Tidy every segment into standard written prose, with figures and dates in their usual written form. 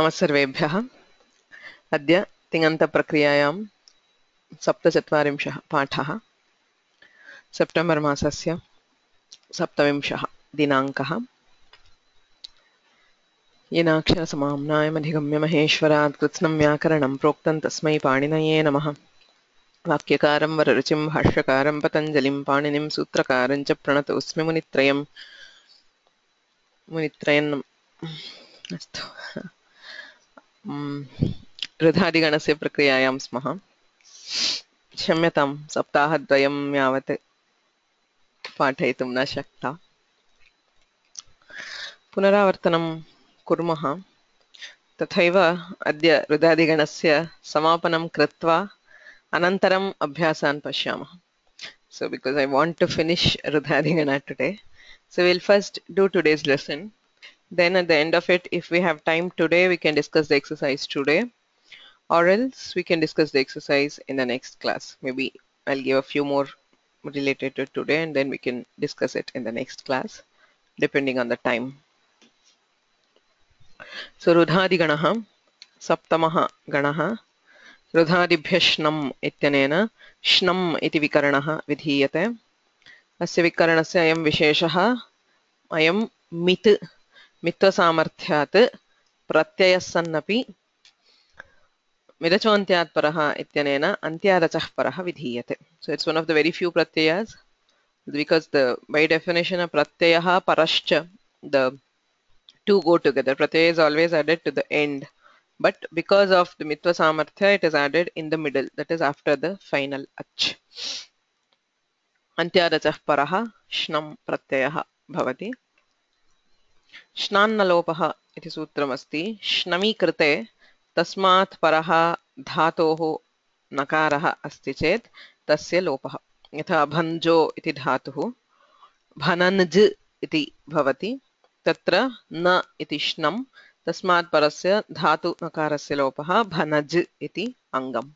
नमस्सर्वेभ्यः। अद्य तिङन्तप्रक्रियायां 47 पाठः। सेप्टेम्बर् मासस्य 7 दिनाङ्कः। येनाक्षरसमाम्नायमधिगम्य महेश्वरात् कृत्स्नं व्याकरणं प्रोक्तं तस्मै पाणिनये नमः। वाक्यकारं वररुचिं भाष्यकारं पतञ्जलिं पाणिनिं सूत्रकारं च प्रणतोऽस्मि मुनित्रयम् अस्तु। ऋधादिगणस्य प्रक्रियायां स्मः। क्षम्यतां, सप्ताहद्वयं यावत् पाठयितुं न शक्ता। पुनरावर्तनं कुर्मः। तथैव अद्य ऋधादिगणस्य समापनं कृत्वा अनन्तरम् अभ्यासान् पश्यामः. So because I want to finish ऋधादिगण today, so we'll first do today's lesson. Then at the end of it, if we have time today, we can discuss the exercise today, or else we can discuss the exercise in the next class. Maybe I'll give a few more related to today and then we can discuss it in the next class depending on the time. So ऋधादिगणः सप्तमः गणः। ऋधादिभ्यः श्नम् इत्यनेन श्नम् इति विकरणः विधीयते। अस्य विकरणस्य अयं विशेषः, अयं मित्वसामर्थ्यात् प्रत्ययः सन्नपि मिदचोन्त्यात् परः इत्यनेन अन्त्यादचः परः विधीयते. So it's one of the very few pratyayas, because by definition a pratyayah parascha, the two go together. Pratyaya is always added to the end, but because of the mitva samarthya, it is added in the middle, that is after the final ach. Antyadachah parah shnam pratyayah bhavati. Shnannalopah iti sutramasti. Shnami krite तस्मात् परः धातोः नकारः अस्ति चेत् तस्य लोपः। यथा भञ्जो इति धातुः भनञ्ज इति भवति, तत्र न इति श्नम्, तस्मात् परस्य धातु नकारस्य लोपः भनज इति अङ्गम्।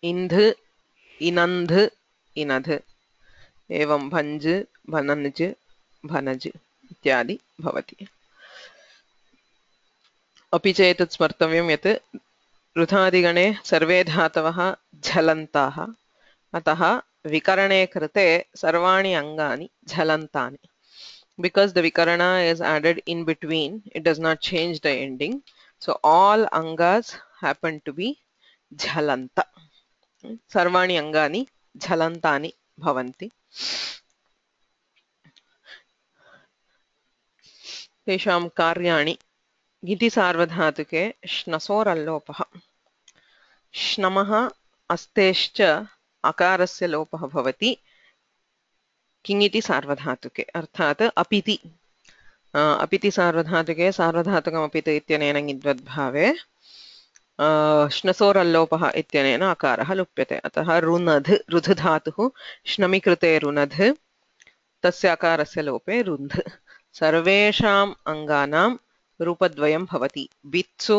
इन्ध इनन्ध इनध एवं भञ्ज भनञ्ज भनज इत्यादि भवति। अपि च एतत् स्मर्तव्यं यत् ऋधादिगणे सर्वे धातवः झलन्ताः, अतः विकरणे कृते सर्वाणि अङ्गानि झलन्तानि. Because the vikarana is added in between, it does not change the ending, so all angas happen to be jhalanta. Sarvani angani jhalantani bhavanti. Tesham karyani giti sarvadhatuke shnasor-allopah. Shnamah astescha akarasya lopah bhavati किङिति सार्वधातुके, अर्थात् अपिति अपिति सार्वधातुके सार्वधातुकमपिति इत्यनेन ङिद्वद्भावे श्नसोरल्लोपः इत्यनेन अकारः लुप्यते। अतः रुनध् रुध् धातुः श्नमि कृते रुनध्, तस्य अकारस्य लोपे रुन्ध्। सर्वेषाम् अङ्गानां रूपद्वयं भवति। बित्सु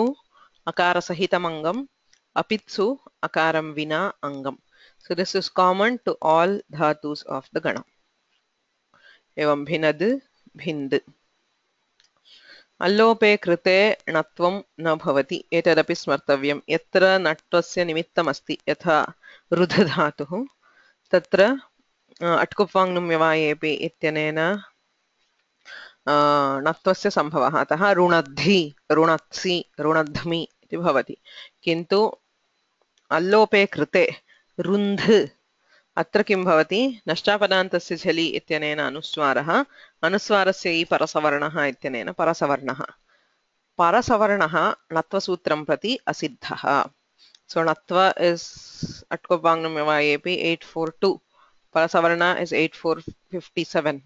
अकारसहितम् अङ्गम्, अपित्सु अकारं विना अङ्गम्. So this is common to all dhatus of the gana. एवं भिनद् भिन्द्। अल्लोपे कृते णत्वं न भवति, एतदपि स्मर्तव्यं। यत्र नत्वस्य निमित्तमस्ति, यथा रुध् धातुः, तत्र अट्कुप्वाङ्नुं व्यवायेपि इत्यनेन णत्वस्य सम्भवः, अतः रुणद्धि रुणत्सि रुणध्मि इति भवति। किन्तु अल्लोपे कृते रुन्ध्, अत्र किं भवति, नष्टापदान्तस्य झलि इत्यनेन अनुस्वारः, अनुस्वारस्य इ परसवर्णः इत्यनेन परसवर्णः। परसवर्णः णत्वसूत्रं प्रति असिद्धः. So णत्वा is अट्कुप्वाङ्नुं व्यवायेपि 842, parasavarna is 8457.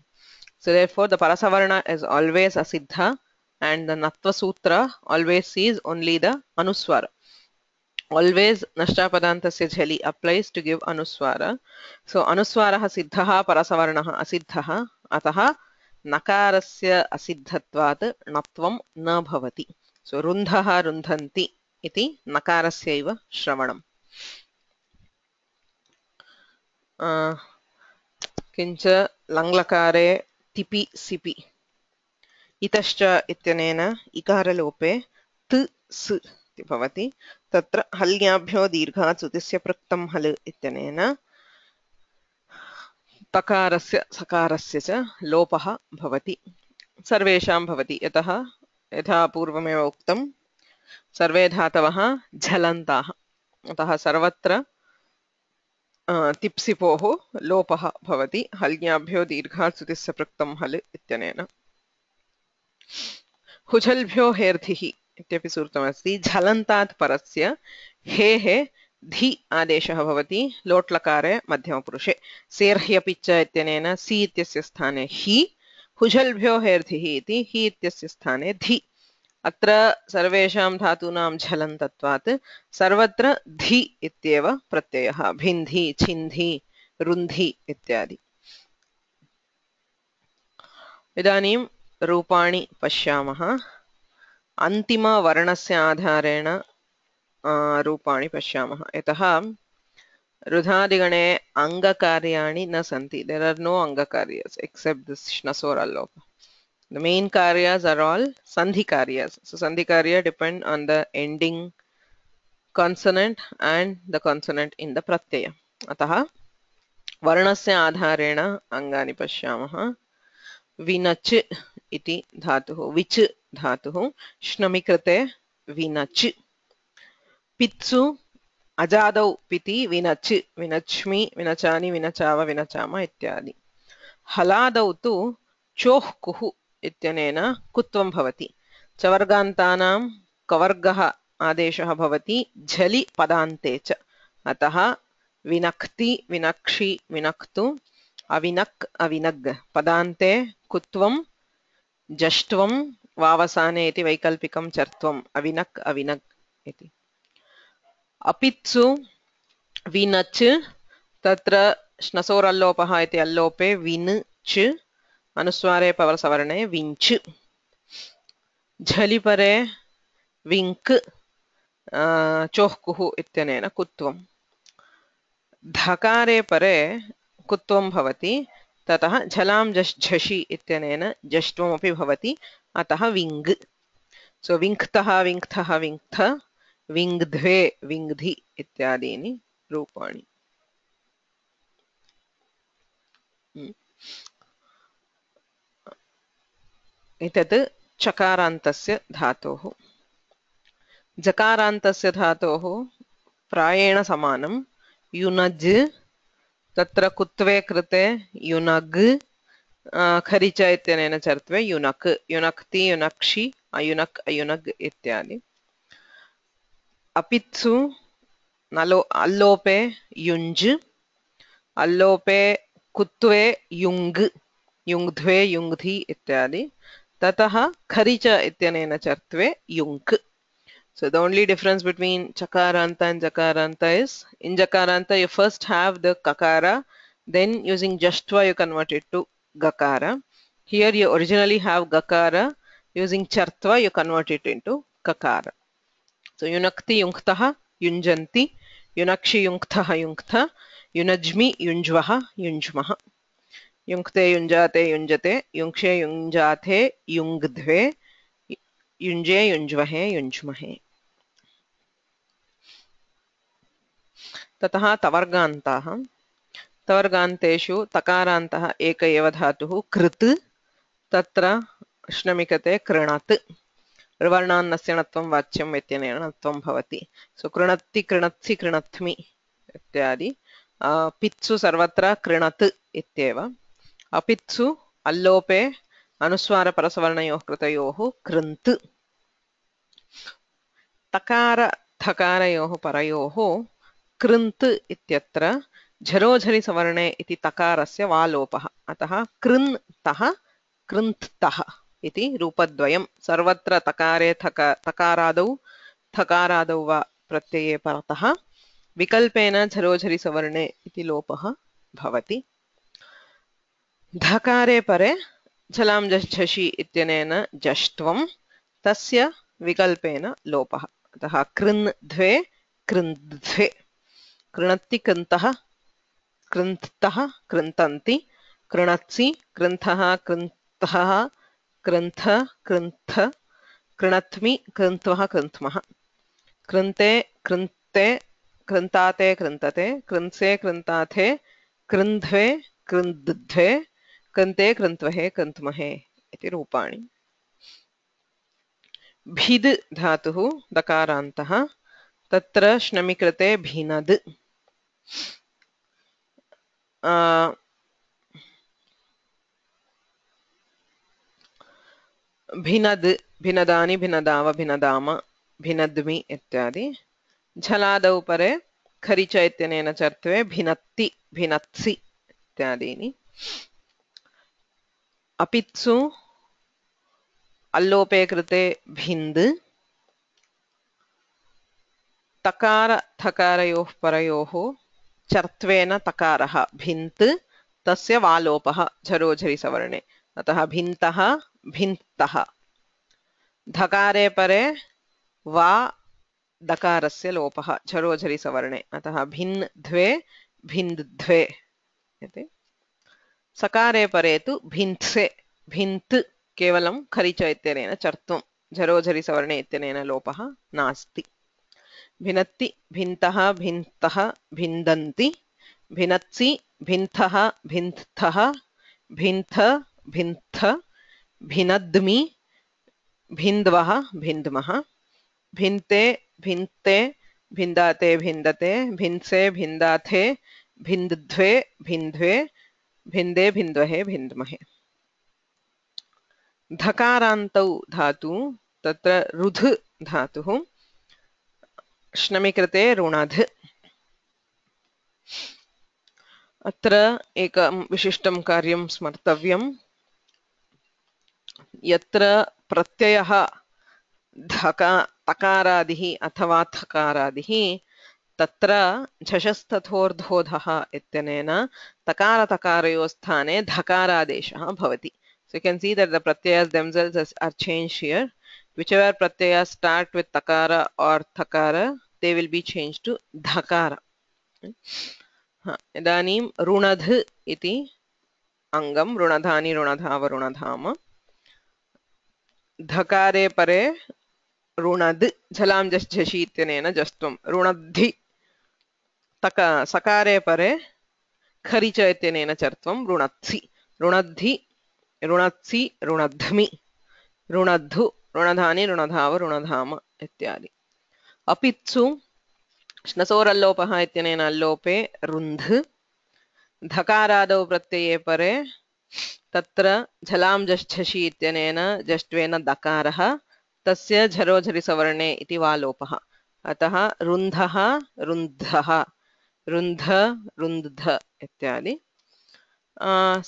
So therefore the parasavarna is always asiddha and the natva sutra always sees only the anuswara. Always nashtapadantasya jhali applies to give anuswara. So anuswarah siddhah parasavarnah asiddhah, ataha nakarasya asiddhatvat natvam na bhavati. So rundhah rundhanti iti nakarasyaiva shravanam. किञ्च लङ्लकारे तिपि सिपि इतश्च इत्यनेन इकारलोपे त् स् इति भवति। तत्र हल्याभ्यो दीर्घात् सुतिस्य पृक्तं हल् इत्यनेन तकारस्य सकारस्य च लोपः भवति। सर्वेषां भवति, यथा पूर्वमेव उक्तं सर्वे धातवः झलन्ताः, अतः सर्वत्र तिप्सिपोः लोपः भवति हल्याभ्यो दीर्घात् सुतिस्य पृक्तं हल् इत्यनेन। हुझल्भ्यो हेर्धिः इत्यपि सूत्रमस्ति। झलन्तात् परस्य हेः धि आदेशः भवति लोट्लकारे मध्यमपुरुषे। सेर्ह्यपि च इत्यनेन सि इत्यस्य स्थाने हि, हुझल्भ्यो हेर्धिः इति हि इत्यस्य स्थाने धि। अत्र सर्वेषां धातूनां झलन्तत्वात् सर्वत्र धि इत्येव प्रत्ययः, भिन्धि, छिन्धि, रुन्धि इत्यादि। इदानीं रूपाणि पश्यामः। अन्तिमवर्णस्य आधारेण रूपाणि पश्यामः। यतः रुधादिगणे अङ्गकार्याणि न सन्ति. There are no अंगकार्यास् except this shnasora lopa. The main karyas are all sandhi karyas. So sandhi karya depend on the ending consonant and the consonant in the pratyaya. अतः वर्णस्य आधारेण अङ्गानि पश्यामः। विनच् इति धातुः, विच् धातुः, श्नमि कृते विनच्। पित्सु अजादौ पिति विनच्, विनच्मि, विनचानि, विनचाव, विनचाम इत्यादि। हलादौ तु चोः कुः इत्यनेन कुत्वं भवति। चवर्गान्तानां कवर्गः आदेशः भवति झलि पदान्ते च, अतः विनक्ति, विनक्षि, विनक्तु, अविनक्, अविनग् पदान्ते कुत्वं जष्ट्वं वावसाने इति वैकल्पिकं चर्त्वम्, अविनक्, अविनग् इति। अपित्सु विनच्, तत्र श्नसोरल्लोपः इति अल्लोपे विन् च, अनुस्वारे पवरसवर्णे विञ्च। झलिपरे विङ्क्, चोह्कुः इत्यनेन कुत्वम्। धकारे परे कुत्वं भवति, ततः झलां झषि इत्यनेन जष्ट्वमपि भवति, अतः विङ्ग्। सो विङ्क्तः, विङ्क्थः, विङ्क्थ, विङ्ग्ध्वे, विङ्ग्धि इत्यादीनि रूपाणि। एतत् चकारान्तस्य धातोः। जकारान्तस्य धातोः प्रायेण समानं। युनज्, तत्र कुत्वे कृते युनग्, खरिच इत्यनेन चर्त्वे युनक्, युनक्ति, युनक्षि, अयुनक्, अयुनग् इत्यादि। अपित्सु अल्लोपे युञ्ज्, अल्लोपे कुत्वे युङ्ग्, युङ्ध्वे, युङ्धि इत्यादि। ततः खरिच इत्यनेन चर्त्वे युङ्क्. So the only difference between chakaranta and jakaranta is, in jakaranta you first have the kakara, then using jashtva you convert it to gakara. Here you originally have gakara, using chartva you convert it into kakara. So yunakti, yunktaha, yunjanti, yunakshi, yunktaha, yunktha, yunajmi, yunjvaha, yunjmaha. युङ्क्ते, युञ्जाते, युञ्जते, युङ्क्षे, युञ्जाथे, युङ्ग्ध्वे, युञ्जे, युञ्ज्वहे, युञ्ज्महे। ततः तवर्गान्ताः। तवर्गान्तेषु तकारान्तः एक एव धातुः कृत्, तत्र श्नमिकते कृणत्। ऋवर्णान्नस्य णत्वं वाच्यम् इत्यनेन णत्वं भवति। सो कृणत्ति, कृणत्सि, कृणत्मि इत्यादि। पित्सु सर्वत्र कृणत् इत्येव। अपित्सु अल्लोपे अनुस्वारपरसवर्णयोः कृतयोः कृन्त्। तकार थकारयोः परयोः कृन्त् इत्यत्र झरोझरि सवर्णे इति तकारस्य वालोपः, अतः कृन्तः, कृन्त्तः इति रूपद्वयं। सर्वत्र तकारे तकारादौ थकारादौ वा प्रत्यये परतः विकल्पेन झरोझरि सवर्णे इति लोपः भवति। धकारे परे झलां झषि इत्यनेन जष्ट्वं, तस्य विकल्पेन लोपः, अतः कृन्ध्वे, कृन्ध्वे। कृणत्ति, कृन्तः, कृन्त्तः, कृन्तन्ति, कृणत्सि, कृन्तः, कृन्तः, कृन्थ कृन्थ कृणत्मि कृन्त्वः कृन्त्मः कृन्ते कृन्ते कृन्ताते कृन्तते कृन्से कृन्ताथे कृन्ध्वे कृन्ध्वे कृन्ते कृन्त्वहे कृन्त्महे इति रूपाणि भिद् धातुः दकारान्तः तत्र श्नमिकृते भिनद् भिनद् भिनदानि भिनदाव भिनदाम भिनद्मि इत्यादि झलादौ परे खरिच इत्यनेन चर्त्वे भिनत्ति भिनत्सि इत्यादीनि अपित्सु अल्लोपे कृते भिन्द् तकार थकारयोः परयोः चर्त्वेन तकारः भिन्त् तस्य वालोपः झरोझरि सवर्णे अतः भिन्तः भिन्तः धकारे परे वा दकारस्य लोपः झरोझरि सवर्णे अतः भिन् द्वे भिन्द्ध्वे इति सकारे परे तु भिन्त्से भिन्त् केवलं खरिच इत्यनेन चर्त्वं झरोझरि सवर्णे इत्यनेन लोपः नास्ति भिनत्ति भिन्तः भिन्तः भिन्दन्ति भिनत्सि भिन्थः भिन्थः भिन्थ भिन्थ भिनद्मि भिन्द्वः भिन्द्मः भिन्ते भिन्ते भिन्दाते भिन्दते भिन्से भिन्दाथे भिन्द्ध्वे भिन्द्ध्वे भिन्दे भिन्द्वहे भिन्द्महे धकारान्तौ धातु तत्र रुध् धातुः श्नमिकृते ऋणध् अत्र एकं विशिष्टं कार्यं स्मर्तव्यं यत्र प्रत्ययः तकारादिः अथवा थकारादिः तत्र झषस्तथोर्धोधः इत्यनेन तकारतकारयोः स्थाने धकारादेशः भवति. So you can see that the pratyayas themselves are changed here. Whichever pratyayas start with takara or thakara, they will be changed to dhakara. इदानीं ऋणध् इति अङ्गं ऋणधानि ऋणधाव ऋणधाम धकारे परे ऋणद् झलां जश् झषि इत्यनेन जस्त्वं ऋणद्धि सकारे परे खरिच इत्यनेन चर्त्वं ऋणत्सि ऋणद्धि ऋणत्सि ऋणध्मि ऋणद्धु ऋणधानि ऋणधाव ऋणधाम इत्यादि अपित्सु श्नसोरल्लोपः इत्यनेन अल्लोपे रुन्ध् धकारादौ प्रत्यये परे तत्र झलां जश्झषि इत्यनेन जष्ट्वेन दकारः तस्य झरोझरि सवर्णे इति वा लोपः अतः रुन्धः रुन्धः रुन्ध रुन्ध इत्यादि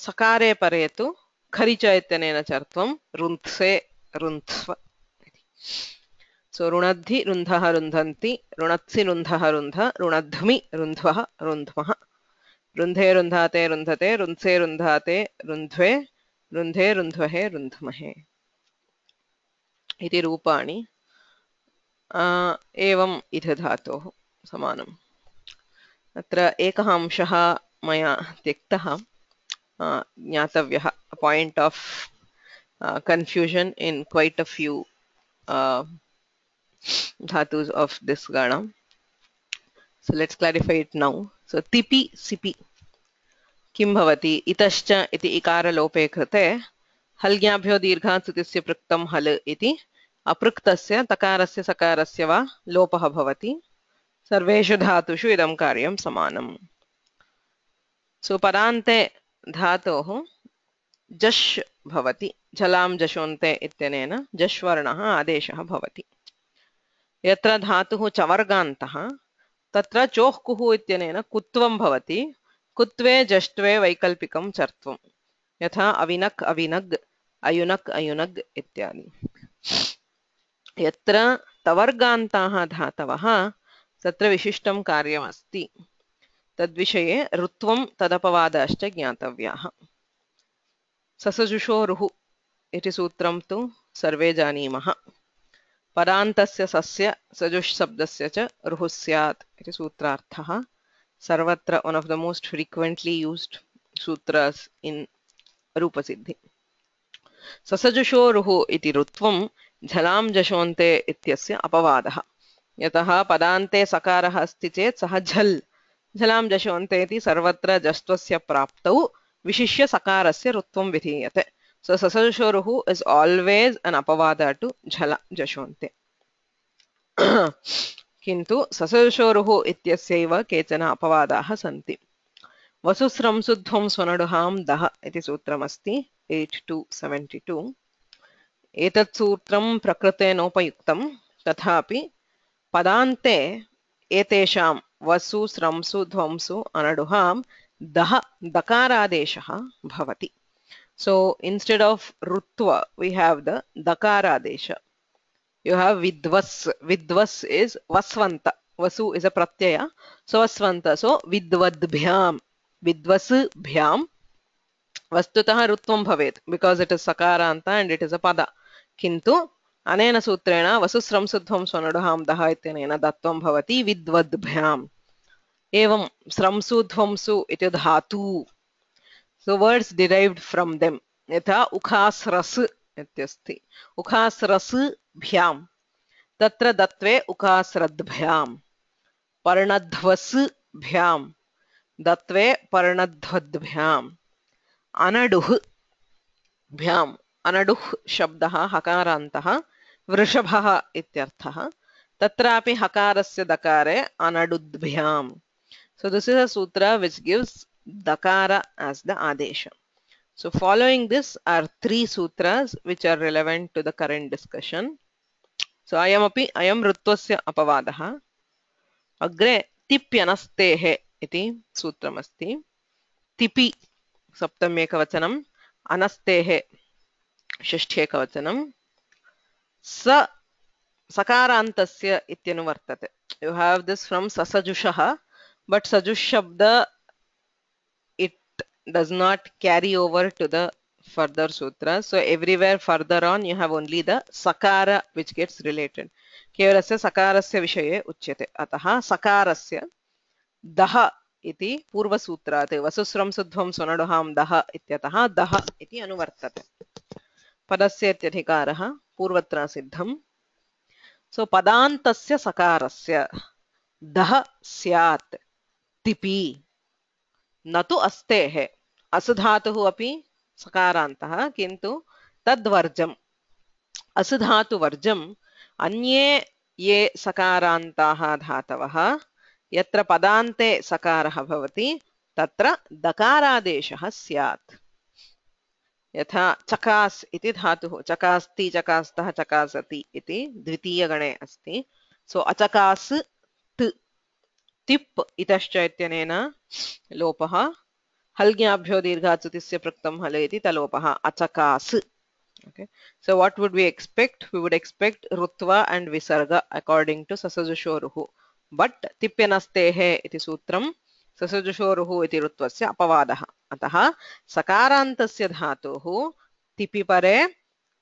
सकारे परे तु खरिच इत्यनेन चर्त्वं रुन्त्से रुन्त्स्व सो ऋणद्धि रुन्धः रुन्धन्ति ऋणत्सि रुन्धः रुन्ध ऋणध्मि रुन्ध्वः रुन्ध्मः रुन्धे रुन्धाते रुन्धते रुन्से रुन्धाते रुन्ध्वे रुन्धे रुन्ध्वहे रुन्ध्महे इति रूपाणि एवम् इथ धातोः समानम् अत्र एकः अंशः मया त्यक्तः ज्ञातव्यः point of confusion in quite a few dhatus of this gana. So let's clarify it now. So tipi sipi किं भवति इतश्च इति इकारलोपे कृते हल्ज्ञाभ्यो दीर्घात् सुतिस्य पृक्तं हल् इति अपृक्तस्य तकारस्य सकारस्य वा लोपः भवति सर्वेषु धातुषु इदं कार्यं समानम्. सो परान्ते धातोः जश् भवति झलां जशोन्ते इत्यनेन जश् वर्णः आदेशः भवति. यत्र धातुः चवर्गान्तः तत्र चोः कुः इत्यनेन कुत्वं भवति कुत्वे जष्ट्वे वैकल्पिकं चर्त्वं यथा अविनक् अविनग् अयुनक् अयुनग् इत्यादि. यत्र तवर्गान्ताः धातवः तत्र विशिष्टं कार्यमस्ति तद्विषये ऋत्वं तदपवादाश्च ज्ञातव्याः. ससजुषोरुः इति सूत्रं तु सर्वे जानीमः. परान्तस्य सस्य सजुष् शब्दस्य च रुः स्यात् इति सूत्रार्थः. सर्वत्र one of the most frequently used sutras in रूपसिद्धि. ससजुषोरुः इति रुत्वं झलां जशोन्ते इत्यस्य अपवादः। यतः पदान्ते सकारः अस्ति चेत् सः झलां जशोन्ते इति सर्वत्र जस्त्वस्य प्राप्तौ विशिष्य सकारस्य रुत्वं विधीयते. So ससजुषोरुः is always an apavada to झला जशोन्ते. किन्तु ससजुषोरुः इत्यस्यैव केचन अपवादाः सन्ति. वसुस्रंसुध्वं स्वनडुहां दः इति सूत्रमस्ति 8-72. एतत् सूत्रं प्रकृतेनोपयुक्तं, तथापि पदान्ते एतेषां वसु स्रंसु ध्वंसु अनडुहां दः दकारादेशः भवति. So instead of rutva we have the dakaradesha. You have vidvas. Vidvas is vasvanta. Vasu is a pratyaya, so vasvanta. So vidvadbhyam, vidvasbhyam vastutah rutvam bhavet because it is sakaranta and it is a pada. Kintu anena sutrena vasusramsudhvam swanaduham daha ityanena dattvam bhavati vidvadbhyam. Evam sramsudhvamsu iti dhatu. So words derived from them. Yatha ukhasras ityasti. Ukhasras bhyam. Tatra datve ukasradbhyam. Parnadhvas bhyam. Datve parnadhvadbhyam. Anaduh bhyam. Anaduh shabdah hakarantah vrishabhah ityarthah. Tatrapi hakarasya dakare anadudbhyam. So this is a sutra which gives dakara as the adesha. So following this are three sutras which are relevant to the current discussion. So ayam rutvasya apavadah. Agre tipyanastehe iti sutramasti. Tipi saptamekavachanam, anastehe षष्ठ्येकवचनम. सकारान्तस्य इत्यनुवर्तते. You have this from sasajushah, but sajush shabda it does not carry over to the further sutras. So everywhere further on you have only the sakara which gets related. केवलस्य सकारस्य विषये उच्यते. अतः सकारस्य दह इति पूर्वसूत्रात् वसुस्रंसुध्वं स्वनडुहां दह इत्यतः दह इति अनुवर्तते. पदस्य इत्यधिकारः पूर्वत्र सिद्धम्. So पदान्तस्य सकारस्य दह स्यात् तिपि न तु अस्तेः. असुधातुः अपि सकारान्तः, किन्तु तद्वर्जम् असुधातुवर्जम् अन्ये ये सकारान्ताः धातवः यत्र पदान्ते सकारः भवति तत्र दकारादेशः स्यात्. यथा चकास् इति धातुः चकास्ति चकास्तः चकासति इति द्वितीयगणे अस्ति. सो अचकास् तिप् इतश्च इत्यनेन लोपः. हल्ज्ञाभ्यो दीर्घात्सुतिस्य प्रक्तं हल इति तलोपः अचकास्. Okay, so what would we expect? We would expect rutva and visarga according to sasajushoruhu, but tipyanastehe iti sutram sasajushoruhu iti rutvasya apavadah. Atah sakarantasya dhatuhu tipi pare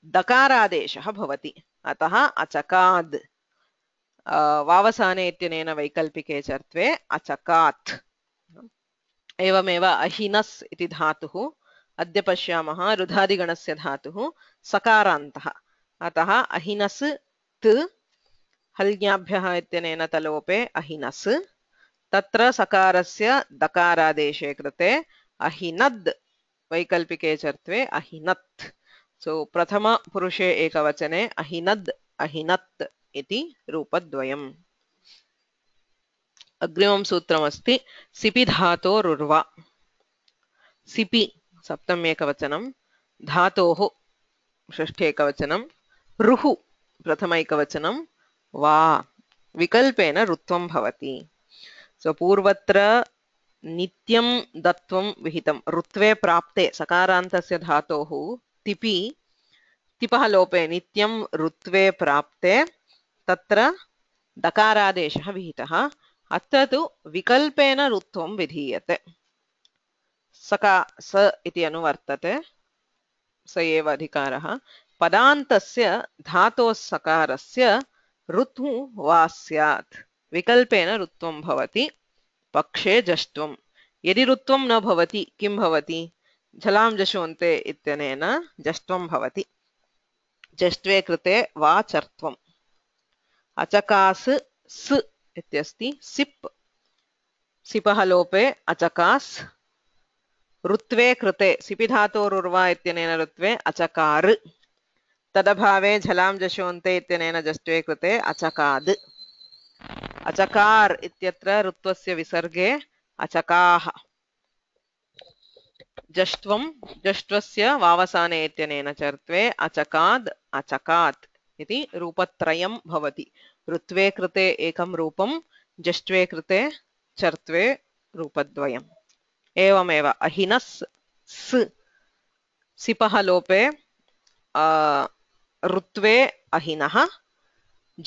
dakaradeshah bhavati. Atah achakad vavasane ityanena vaikalpike chartve achakat. एवमेव अहिनस् इति धातुः अद्य पश्यामः रुधादिगणस्य धातुः सकारान्तः. अतः अहिनस् त हल्ज्ञाभ्यः इत्यनेन तलोपे अहिनस्. तत्र सकारस्य दकारादेशे कृते अहिनद् वैकल्पिके चर्त्वे अहिनत्. सो प्रथम पुरुषे एकवचने अहिनद् अहिनत् इति रूपद्वयम्. अग्रिमं सूत्रमस्ति सिपि धातोरुर्वा. सिपि सप्तम्येकवचनं, धातोः षष्ठ्येकवचनं, रुः प्रथमैकवचनं, वा विकल्पेन रुत्वं भवति. सो पूर्वत्र नित्यं दत्वं विहितं. रुत्वे प्राप्ते सकारान्तस्य धातोः तिपि तिपः लोपे नित्यं रुत्वे प्राप्ते तत्र दकारादेशः विहितः. अत्र तु विकल्पेन रुत्वं विधीयते. सका स इति अनुवर्तते. स एव अधिकारः. पदान्तस्य धातोः सकारस्य ऋतु वा स्यात्. विकल्पेन ऋत्वं भवति. पक्षे जष्ट्वं. यदि ऋत्वं न भवति किं भवति? झलां जशोन्ते इत्यनेन जष्ट्वं भवति जष्ट्वे कृते वा चर्त्वम् अचकास् स् इत्यस्ति सिप् सिपः लोपे अचकास् ऋत्वे कृते सिपि धातोरुर्वा इत्यनेन ऋत्वे अचकार् तदभावे झलां जशोन्ते इत्यनेन जष्ट्वे कृते अचकाद् अचकार इत्यत्र ऋत्वस्य विसर्गे अचकाः जष्ट्वं जष्ट्वस्य वावसाने इत्यनेन चर्त्वे अचकाद् अचकात् इति रूपत्रयं भवति ऋत्वे कृते एकं रूपं जष्ट्वे कृते चर्त्वे रूपद्वयम् एवमेव अहिनस् स् सिपः लोपे ऋत्वे अहिनः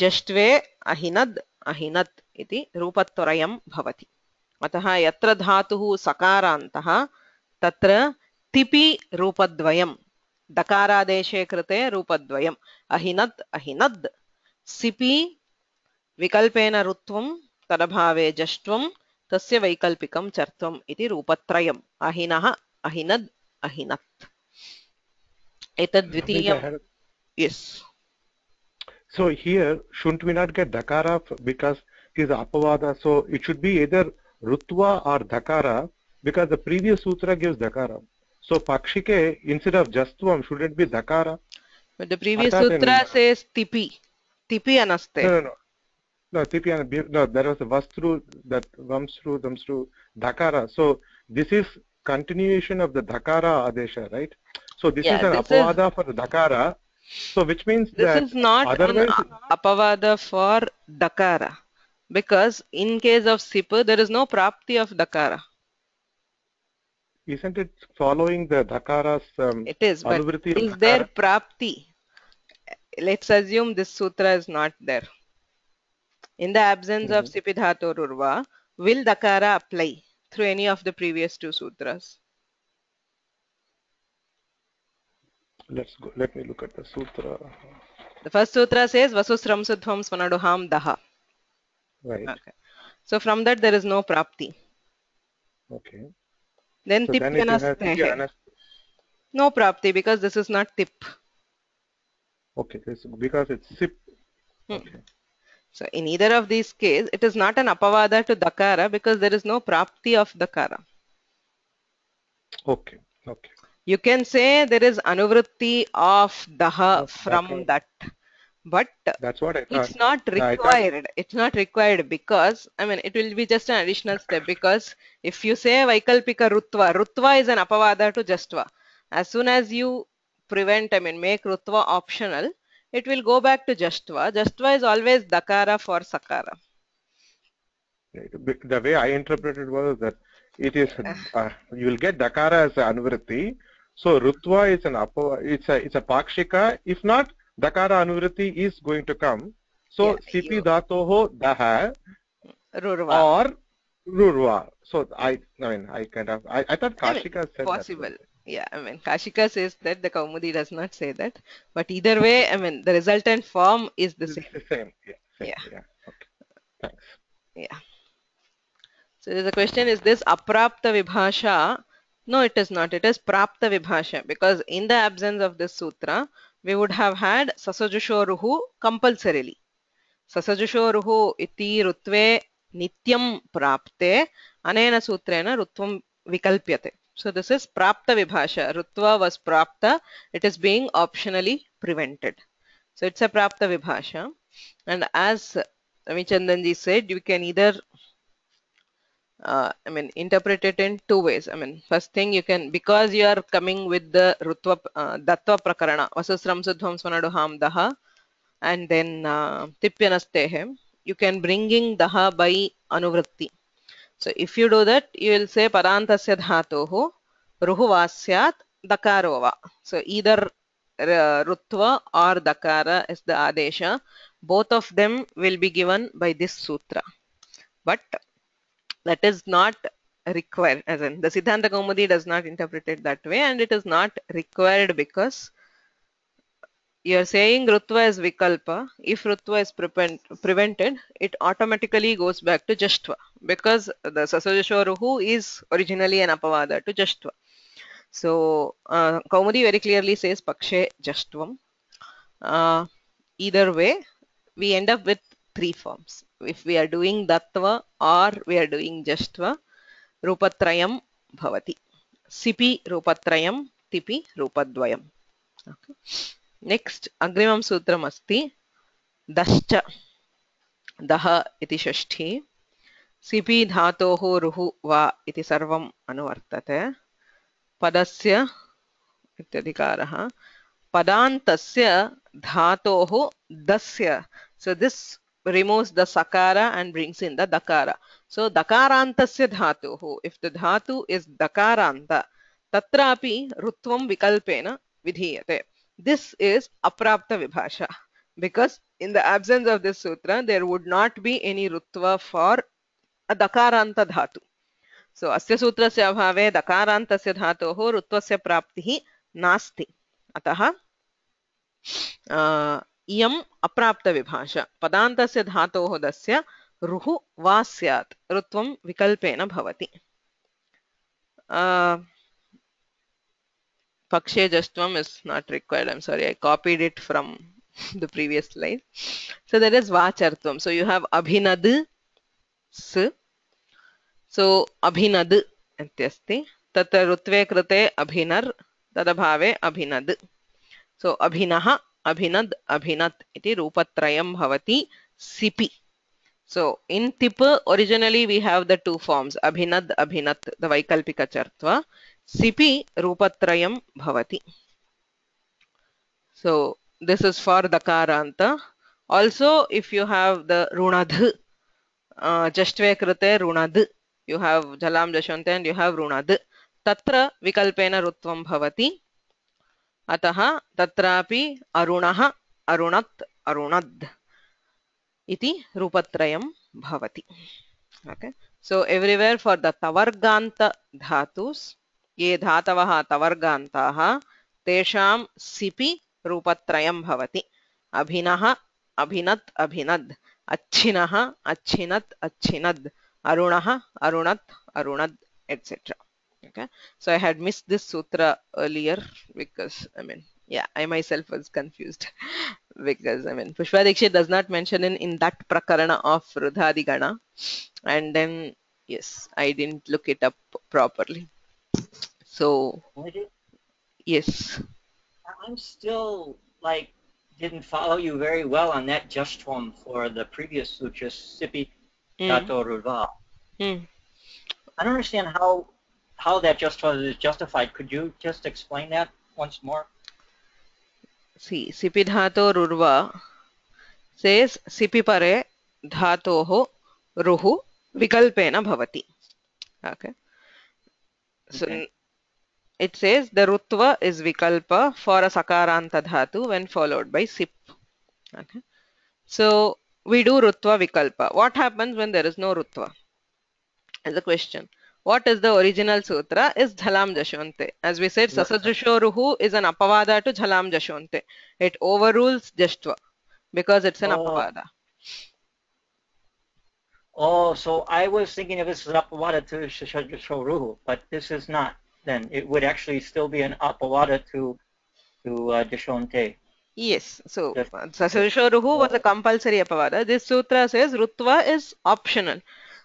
जष्ट्वे अहिनद् अहिनत् इति रूपत्रयं भवति अतः यत्र धातुः सकारान्तः तत्र तिपि रूपद्वयं दकारादेशे कृते रूपद्वयम् अहिनत् अहिनद् सिपि विकल्पेन ऋत्वं तदभावे जष्ट्वं तस्य वैकल्पिकं चर्त्वम् इति रूपत्रयम् अहिनः अहिनद् अहिनत् एतद् द्वितीयं yes. So here, shouldn't we not get dakara because it is apavada? So it should be either rutva or dakara because the previous sutra gives dakara. So pakshike, instead of justvam, should it be dakara? But the previous sutra says tipi. Tipi anaste. No. No, tipi no, there was a vastru, that vamsru, damsru, dakara. So this is continuation of the dakara adesha, right? So this is an apavada for the dakara. So which means this that is not otherwise an apavada for dakara because in case of sipa there is no prapti of dakara. Isn't it following the dakara's it is, but is there prapti? Let's assume this sutra is not there. In the absence of sipi dhatu urva, will dakara apply through any of the previous two sutras? Let's go. Let me look at the sutra. The first sutra says Vasusram Sudhvam Svanaduham Daha. Right. Okay. So from that there is no prapti. Okay. Then so Tipyanastehe. No prapti because this is not tip. Okay, because it's sip. Okay. So in either of these cases, it is not an apavada to dakara because there is no prapti of dakara. Okay. You can say there is anuvritti of daha from that, but that's what I thought. It's not required. It's not required because I mean it will be just an additional step because if you say Vaikalpika Rutva is an apavada to Jastva. As soon as you make Rutva optional, it will go back to Jastva. Jastva is always Dakara for Sakara. The way I interpreted was that it is you will get Dakara as an anuvritti. So Rutva is an it's a pakshika. If not, Dakara anuvritti is going to come. So Sipi Dhatoho Daha Rurva. or Rurva. So I thought Kashika said possible. That. Yeah, I mean Kashika says that, the Kaumudi does not say that. But either way, I mean the resultant form is the same. The same. Yeah. Okay. Thanks. Yeah. So there's a question, is this aprapta vibhasha? No, it is not. It is prapta vibhasha because in the absence of this sutra, we would have had sasajushoruhu compulsorily. Sasajushoruhu iti rutve nityam prapte anena sutrena rutvam vikalpyate. So this is prapta vibhasha. Rutva was prapta. It is being optionally prevented. So it's a prapta vibhasha. And as Ramichandanji said, you can either interpret it in two ways. First thing you can, because you are coming with the Rutva, Dattva Prakarana, Vasusram Sudhvam Svanaduham Daha, and then Tipyanastehe, you can bringing Daha by Anuvritti. So if you do that, you will say Parantasya Dhatoho, Ruhu Vasyat, Dakarova. So either Rutva or Dakara is the Adesha. Both of them will be given by this sutra. But that is not required, as in the Siddhanta Kaumudi does not interpret it that way, and it is not required because you are saying Rutva is Vikalpa. If Rutva is prevented, it automatically goes back to Jashtva because the Sasajashoruhu is originally an Apavada to Jashtva. So Kaumudi very clearly says pakshe jashtvam. Either way, we end up with three forms. If we are doing dattva or we are doing jashtva, rupatrayam bhavati. Sipi rupatrayam, tipi rupadvayam. Okay. Next, agrimam sutram asti dascha दह इति षष्ठी सिपि धातोः रुः वा इति सर्वम् अनुवर्तते पदस्य इत्यधिकारः पदान्तस्य धातोः दस्य so this removes the sakara and brings in the dakara so dakarantasya dhatuh if the dhatu is dakaranta tatrapi rutvam vikalpena vidhiyate this is aprapta vibhasha because in the absence of this sutra there would not be any rutva for a dakaranta dhatu so asya sutrasya abhave dakarantasya dhatoh rutvasya praptihi nasti atah इयम् अप्राप्तविभाषा पदान्तस्य धातोः दस्य रुः वा स्यात् ऋत्वं विकल्पेन भवति पक्षे जष्ट्वम् is not required. I'm sorry, I copied it from the previous slide. So there is vachartvam. So you have abhinad s. So abhinad ityasti. Tatra rutve krite abhinar tadabhave abhinad. So abhinah abhinad abhinat iti rupatrayam bhavati sipi so in tip originally we have the two forms abhinad abhinat the vaikalpika chartva sipi rupatrayam bhavati so this is for dakaranta also if you have the runadh jashtve krite runadh you have jalam jashante and you have runadh tatra vikalpena rutvam bhavati अतः तत्रापि अरुणः अरुणत् अरुणद् इति रूपत्रयं भवति okay so everywhere for the tavarganta dhatus ये धातवः तवर्गान्ताः तेषां सिपि रूपत्रयं भवति अभिनः अभिनत् अभिनद् अच्छिनः अच्छिनत् अच्छिनद् अरुणः अरुणत् अरुणद् etc okay so I had missed this sutra earlier because I mean yeah I myself was confused because I mean Pushpa Dikshit does not mention in that prakarana of Rudhadigana and then yes I didn't look it up properly so yes I'm still like didn't follow you very well on that jashtvam for the previous sutras sipi dhato rudva I don't understand how that justva is justified. Could you just explain that once more? See, sipi dhato rurva says sipi pare dhatoho ruhu vikalpena bhavati. Okay. So it says the rutva is vikalpa for a sakaranta dhatu when followed by sip. Okay. So we do rutva vikalpa. What happens when there is no rutva? As a question. What is the original sutra is Jhalam Jashonte. As we said, Sasajushoruhu is an apavada to Jhalam Jashonte. It overrules Jashtva because it's an apavada. Oh, so I was thinking of this as apavada to Sasajushoruhu, but this is not. Then it would actually still be an apavada to Jashonte. Yes. So Sasajushoruhu was a compulsory apavada. This sutra says Rutva is optional.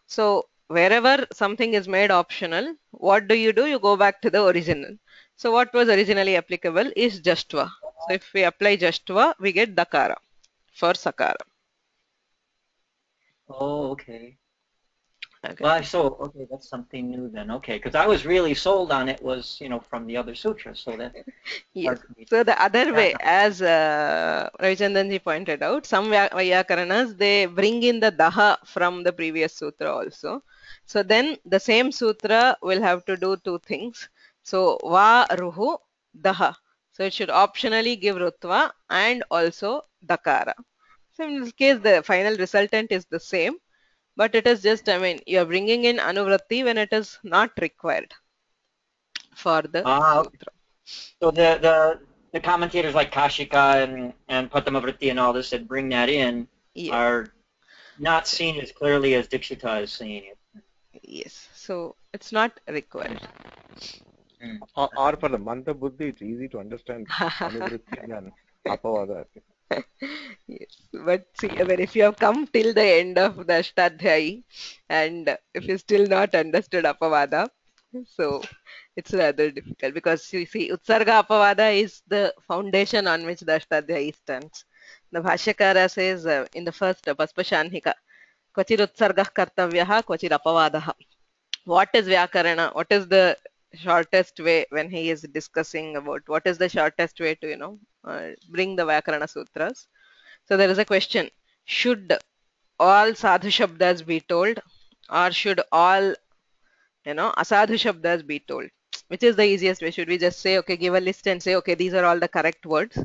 So wherever something is made optional, what do? You go back to the original. So what was originally applicable is Jashtva. So if we apply Jashtva, we get Dakara for Sakara. Oh, okay. Well, so okay, that's something new then. Okay, because I was really sold on it was from the other sutras, so that. Yes. So the other way, as Ravichandanji pointed out, some Vyakaranas they bring in the daha from the previous sutra also. So then the same sutra will have to do two things. So va ruhu daha. So it should optionally give rutva and also dakara. So in this case, the final resultant is the same. But it is just, I mean, you are bringing in anuvratti when it is not required for the sutra. So the commentators like Kashika and Pattamavritti and all this that bring that in are not seen as clearly as Dikshita is seeing it. Yes, so it's not required. Or for the Manda Buddhi, it's easy to understand Anuvritti and Apavada. Yes, but see, I mean, if you have come till the end of the Ashtadhyayi and if you still not understood Apavada, so it's rather difficult because you see, Utsarga Apavada is the foundation on which the Ashtadhyayi stands. The Bhashyakara says in the first Paspashanhika, Kvachir Utsargah Kartavyah, Kvachir Apavadaha. What is Vyakarana? What is the shortest way when he is discussing about what is the shortest way to, bring the Vyakarana Sutras? So there is a question, should all sadhu shabdas be told or should all, asadhu shabdas be told? Which is the easiest way? Should we just say, okay, give a list and say, okay, these are all the correct words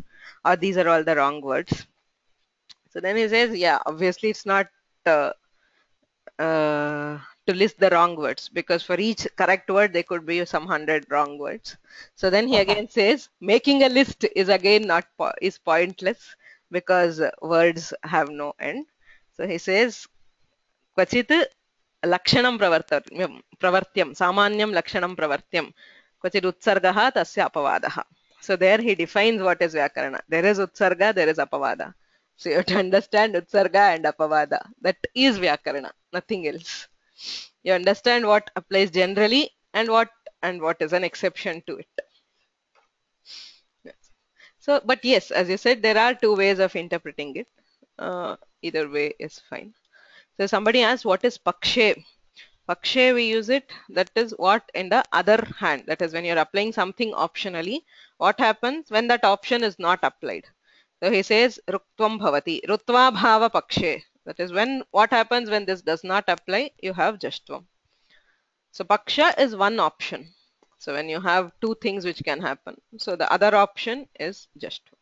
or these are all the wrong words? So then he says, yeah, obviously it's not uh, to list the wrong words because for each correct word there could be some 100 wrong words. So then he again says making a list is again not is pointless because words have no end. So he says क्वचित् लक्षणं प्रवर्त्यं सामान्यं लक्षणं प्रवर्त्यं क्वचित् उत्सर्गः तस्य अपवादः. So there he defines what is Vyakarana. There is Utsarga, there is Apavada. So you have to understand Utsarga and Apavada. That is Vyakarana, nothing else. You understand what applies generally and what is an exception to it. Yes. So, but yes, as you said, there are two ways of interpreting it. Either way is fine. So somebody asked, what is Pakshe? Pakshe, we use it, that is what in the other hand. That is when you're applying something optionally, what happens when that option is not applied? So he says, Ruktvam bhavati, Rutva bhava Pakshe. That is when, what happens when this does not apply, you have Jashtvam. So Paksha is one option. So when you have two things which can happen. So the other option is Jashtvam.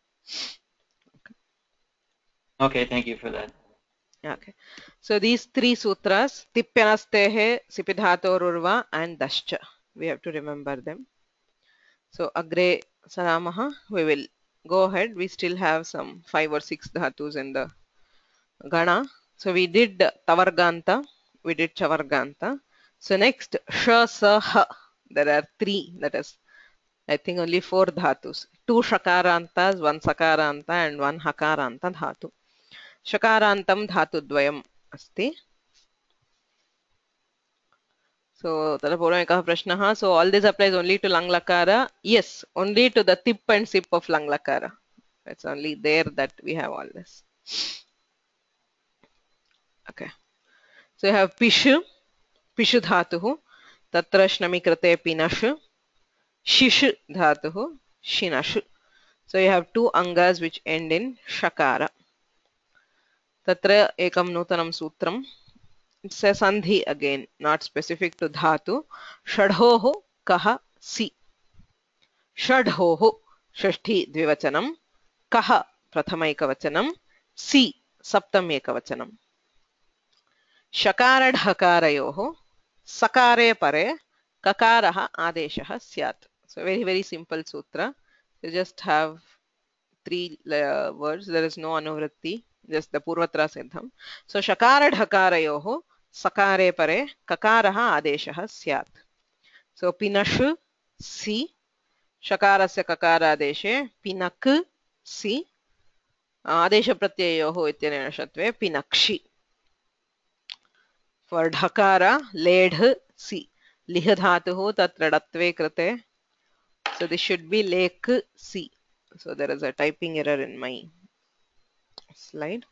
Okay, thank you for that. Okay, so these three sutras, Tipyanastehe, Sipidhatorurva and Dascha, we have to remember them. So Agre Saramaha, we will go ahead. We still have some 5 or 6 dhatus in the Gana. So we did Tavarganta, we did Chavarganta. So next, Sha, Sa, Ha, there are 3, that is, I think only 4 dhatus. 2 Shakarantas, 1 Sakaranta and 1 Hakaranta dhatu. Shakarantam dhatudvayam asti. So Tadapurvamekah Prashnaha. So all this applies only to Lang Lakara. Yes, only to the tip and sip of Lang Lakara. It's only there that we have all this. Okay. So you have Pishu, Pishu dhatuhu, Tatra Shnami Krate Pinashu, Shishu dhatuhu, Shinashu. So you have 2 angas which end in Shakara. Tatra ekam nutanam sutram. It's a sandhi again, not specific to dhatu. Shadhoho kaha si. Shadhoho shashti dvivachanam. Kaha prathamaikavachanam. Si saptamekavachanam. Shakara dhakarayoho sakare pare kakaraha adeshaha syat. So very, very simple sutra. You just have 3 words. There is no anuvritti, just the purvatra siddham. So shakara dhakarayoho sakare pare kakaraha adeshaha syat. So pinashu si, shakarasya kakara adeshe pinak si, adesha pratyayoho ityanena shatve pinakshi. For dhakara ledh si, lih dhatuhu tatra datve krite. So this should be lek si. So there is a typing error in my slide.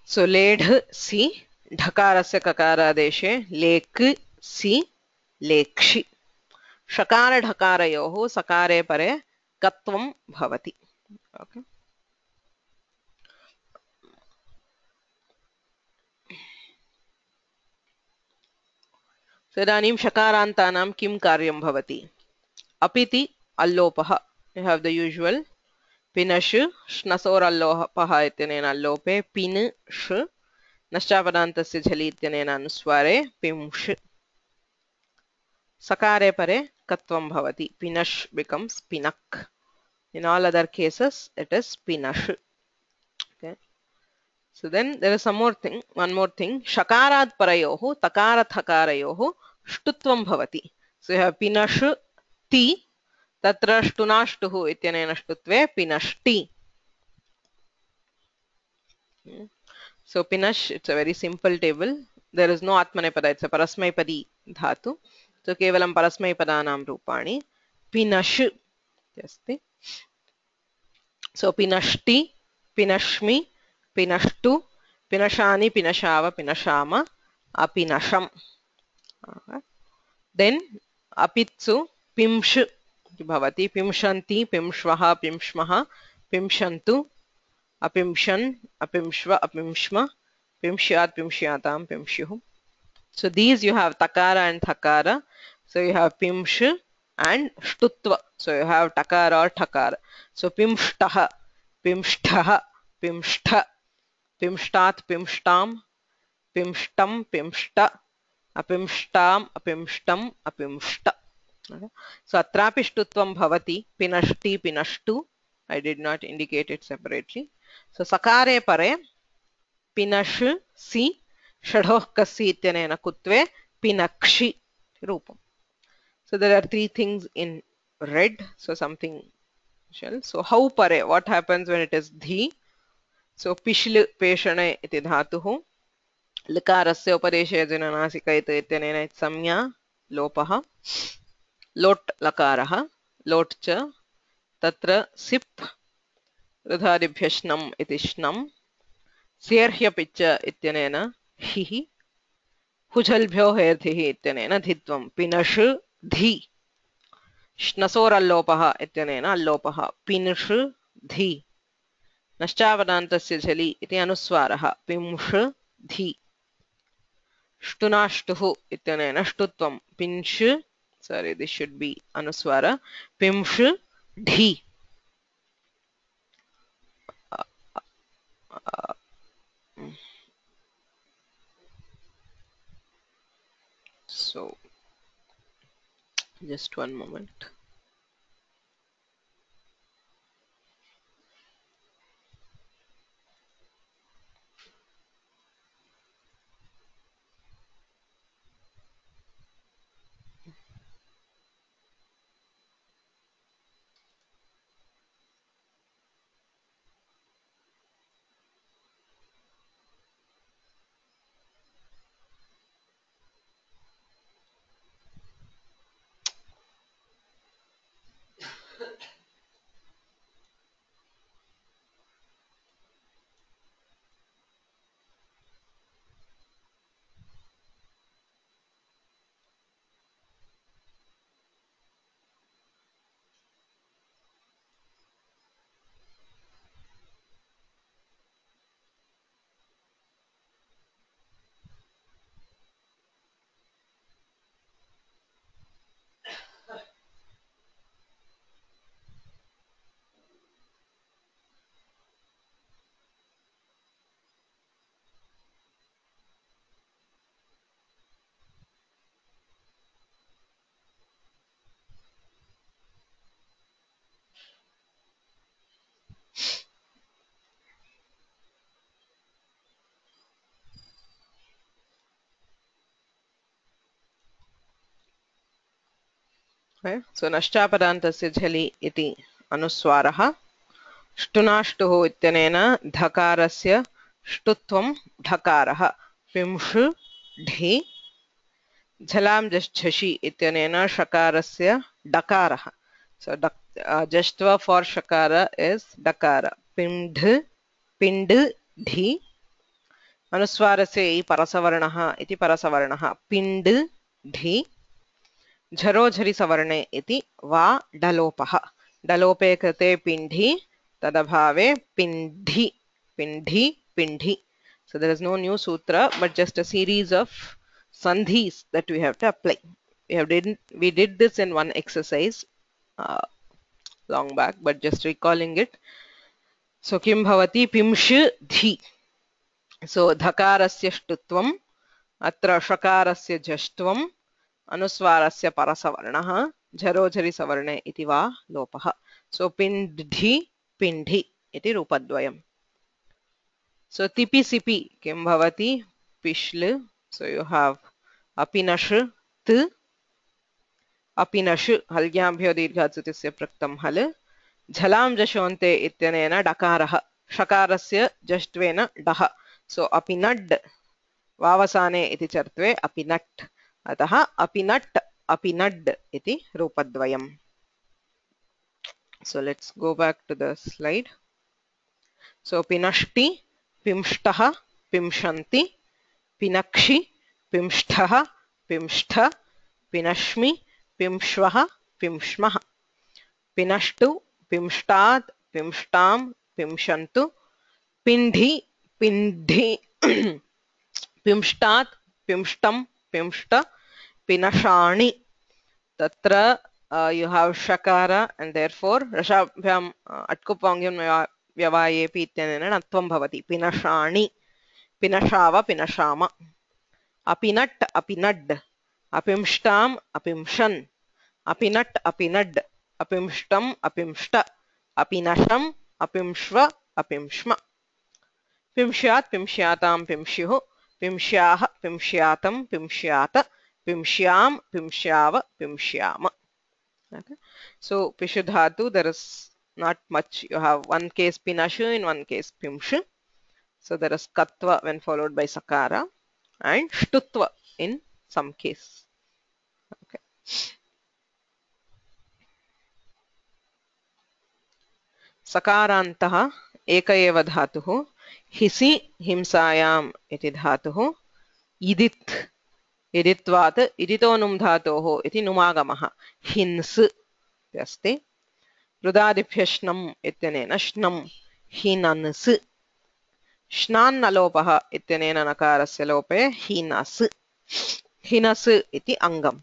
So ledh si, dhakarasya kakaradeshe lek si, lekshi. Shakara dhakarayoho sakare pare katvam bhavati. Okay. So idanim shakarantanam kim karyam bhavati. Apiti allopaha. You have the usual. Pinash, shnasor allopaha ityanena allope, pin sh, naschapadantasya jhali ityanena anusware, pimsh. Sakare pare katvam bhavati. Pinash becomes pinak. In all other cases, it is pinash. Okay. So then there is one more thing. Shakarat parayohu, takara thakarayohu, shtutvam bhavati. So you have pinash ti, tatra shtunashtuhu ityanena shtutve pinashti. So pinash, it's a very simple table. There is no atmanepada, it's a parasmaipadi dhatu. So kevalam parasmaipadanam rupani. Pinash. So pinashti, pinashmi, pinashtu, pinashani, pinashava, pinashama, apinasham. Then apitsu, pimsh bhavati, pimshanti, pimshvaha, pimshmaha, pimshantu, apimshan, apimshva, apimshma, pimshyat, pimshyatam, pimshyuh. So these you have takara and thakara. So you have pimsh and shtutva. So you have takara or thakara. So pimshtaha, pimshtaha, pimshtha, pimshtat, pimshtam, pimshtam, pimshta, apimshtam, apimshtam, apimshta. Okay. So atrapi shtutvam bhavati, pinashti, pinashtu. I did not indicate it separately. So sakare pare, pinash, si, shadhoh kasi ityanena kutve, pinakshi rupam. So there are three things in red. So something shall. So how pare? What happens when it is dhi? So pishil peshane iti dhatuhu. Likarasya upadeshe jananasika ityanena samya lopaha. Lot lakaraha. Lot cha. Tatra sip. Rudhadibhyashnam iti shnam. Sierhya picha ityanena hihi. Hujalbhyo herdhihi ityanena dhitvam. Pinash dhi. Shnasor ityanena allopaha. Pinish dhi. Naschavadantasya jali iti anuswaraha. Pimsh dhi. Shtunashtuhu ityanena shtutvam. Pinsh, sorry, this should be anuswara. Pimsh dhi. So just one moment. Okay. So nashchapadantasya jali iti anuswaraha. Shtunashtuhu ityanena dhakarasya shtutvam dhakaraha. Pimsh dhi. Jhalam jhashi ityanena shakarasya dakaraha. So jashtva for shakara is dakara. Pindh, pind, dhi. Anuswarasya parasavarnaha iti parasavarnaha. Pind, dhi. झरो झरि सवर्णे इति वा डलोपः डलोपे कृते पिण्ढि तदभावे पिण्ढि पिण्ढि पिण्ढि. So there is no new sutra but just a series of sandhis that we have to apply. We did this in one exercise long back, but just recalling it. So kim bhavati pimsh dhi. So dhakarasya shtutvam, atra shakarasya jashtvam, अनुस्वारस्य परसवर्णः झरोझरि सवर्णे इति वा लोपः. सो पिण्ढि पिण्ढि इति रूपद्वयम्. सो तिपि सिपि किं भवति? पिश्ल. सो you have अपिनश् त् अपिनश् हल्याभ्यो दीर्घात्सुतिस्य पृक्तं हल्. झलां जशोन्ते इत्यनेन डकारः षकारस्य जष्ट्वेन डः. सो अपिनड् वावसाने इति चर्त्वे अपिनट्. अतः अपिनट् अपिनड् इति रूपद्वयम्. So let's go back to the slide. So पिनष्टि पिंष्टः पिंशन्ति पिनक्षि पिंष्ठः पिंष्ठ पिनश्मि पिंश्वः पिंश्मः पिनष्टु पिंष्टात् पिंष्टां पिंशन्तु पिण्ढि पिण्ढि पिंष्टात् पिंष्टं पिंष्ट पिनशाणि. तत्र you have shakara and therefore rashabhyam atkupvangyam vyavayepi ityanena natvam bhavati. Pinashani pinashava pinashama. Apinat apinad apimshtam apimshan apinat apinad apimshtam apimshta apinasham apimshva apimshma. Pimshyat pimshyatam pimshyuh pimshyah pimshyatam pimshyata pimshyam pimshyava pimshyama. Okay. So Pishudhatu, there is not much. You have one case Pinashu, in one case Pimshu. So there is Katva when followed by Sakara and Shtutva in some case. Okay. Sakarantaha eka eva dhatuh hisi himsayam iti dhatuh idit iditvat iditonum dhatoh iti numagamaha hins अस्ति. रुदादिभ्यः श्नम् इत्यनेन श्नं हीनन्स्. श्नान्नलोपः इत्यनेन नकारस्य लोपे हीनस्. हिनस् इति अङ्गम्.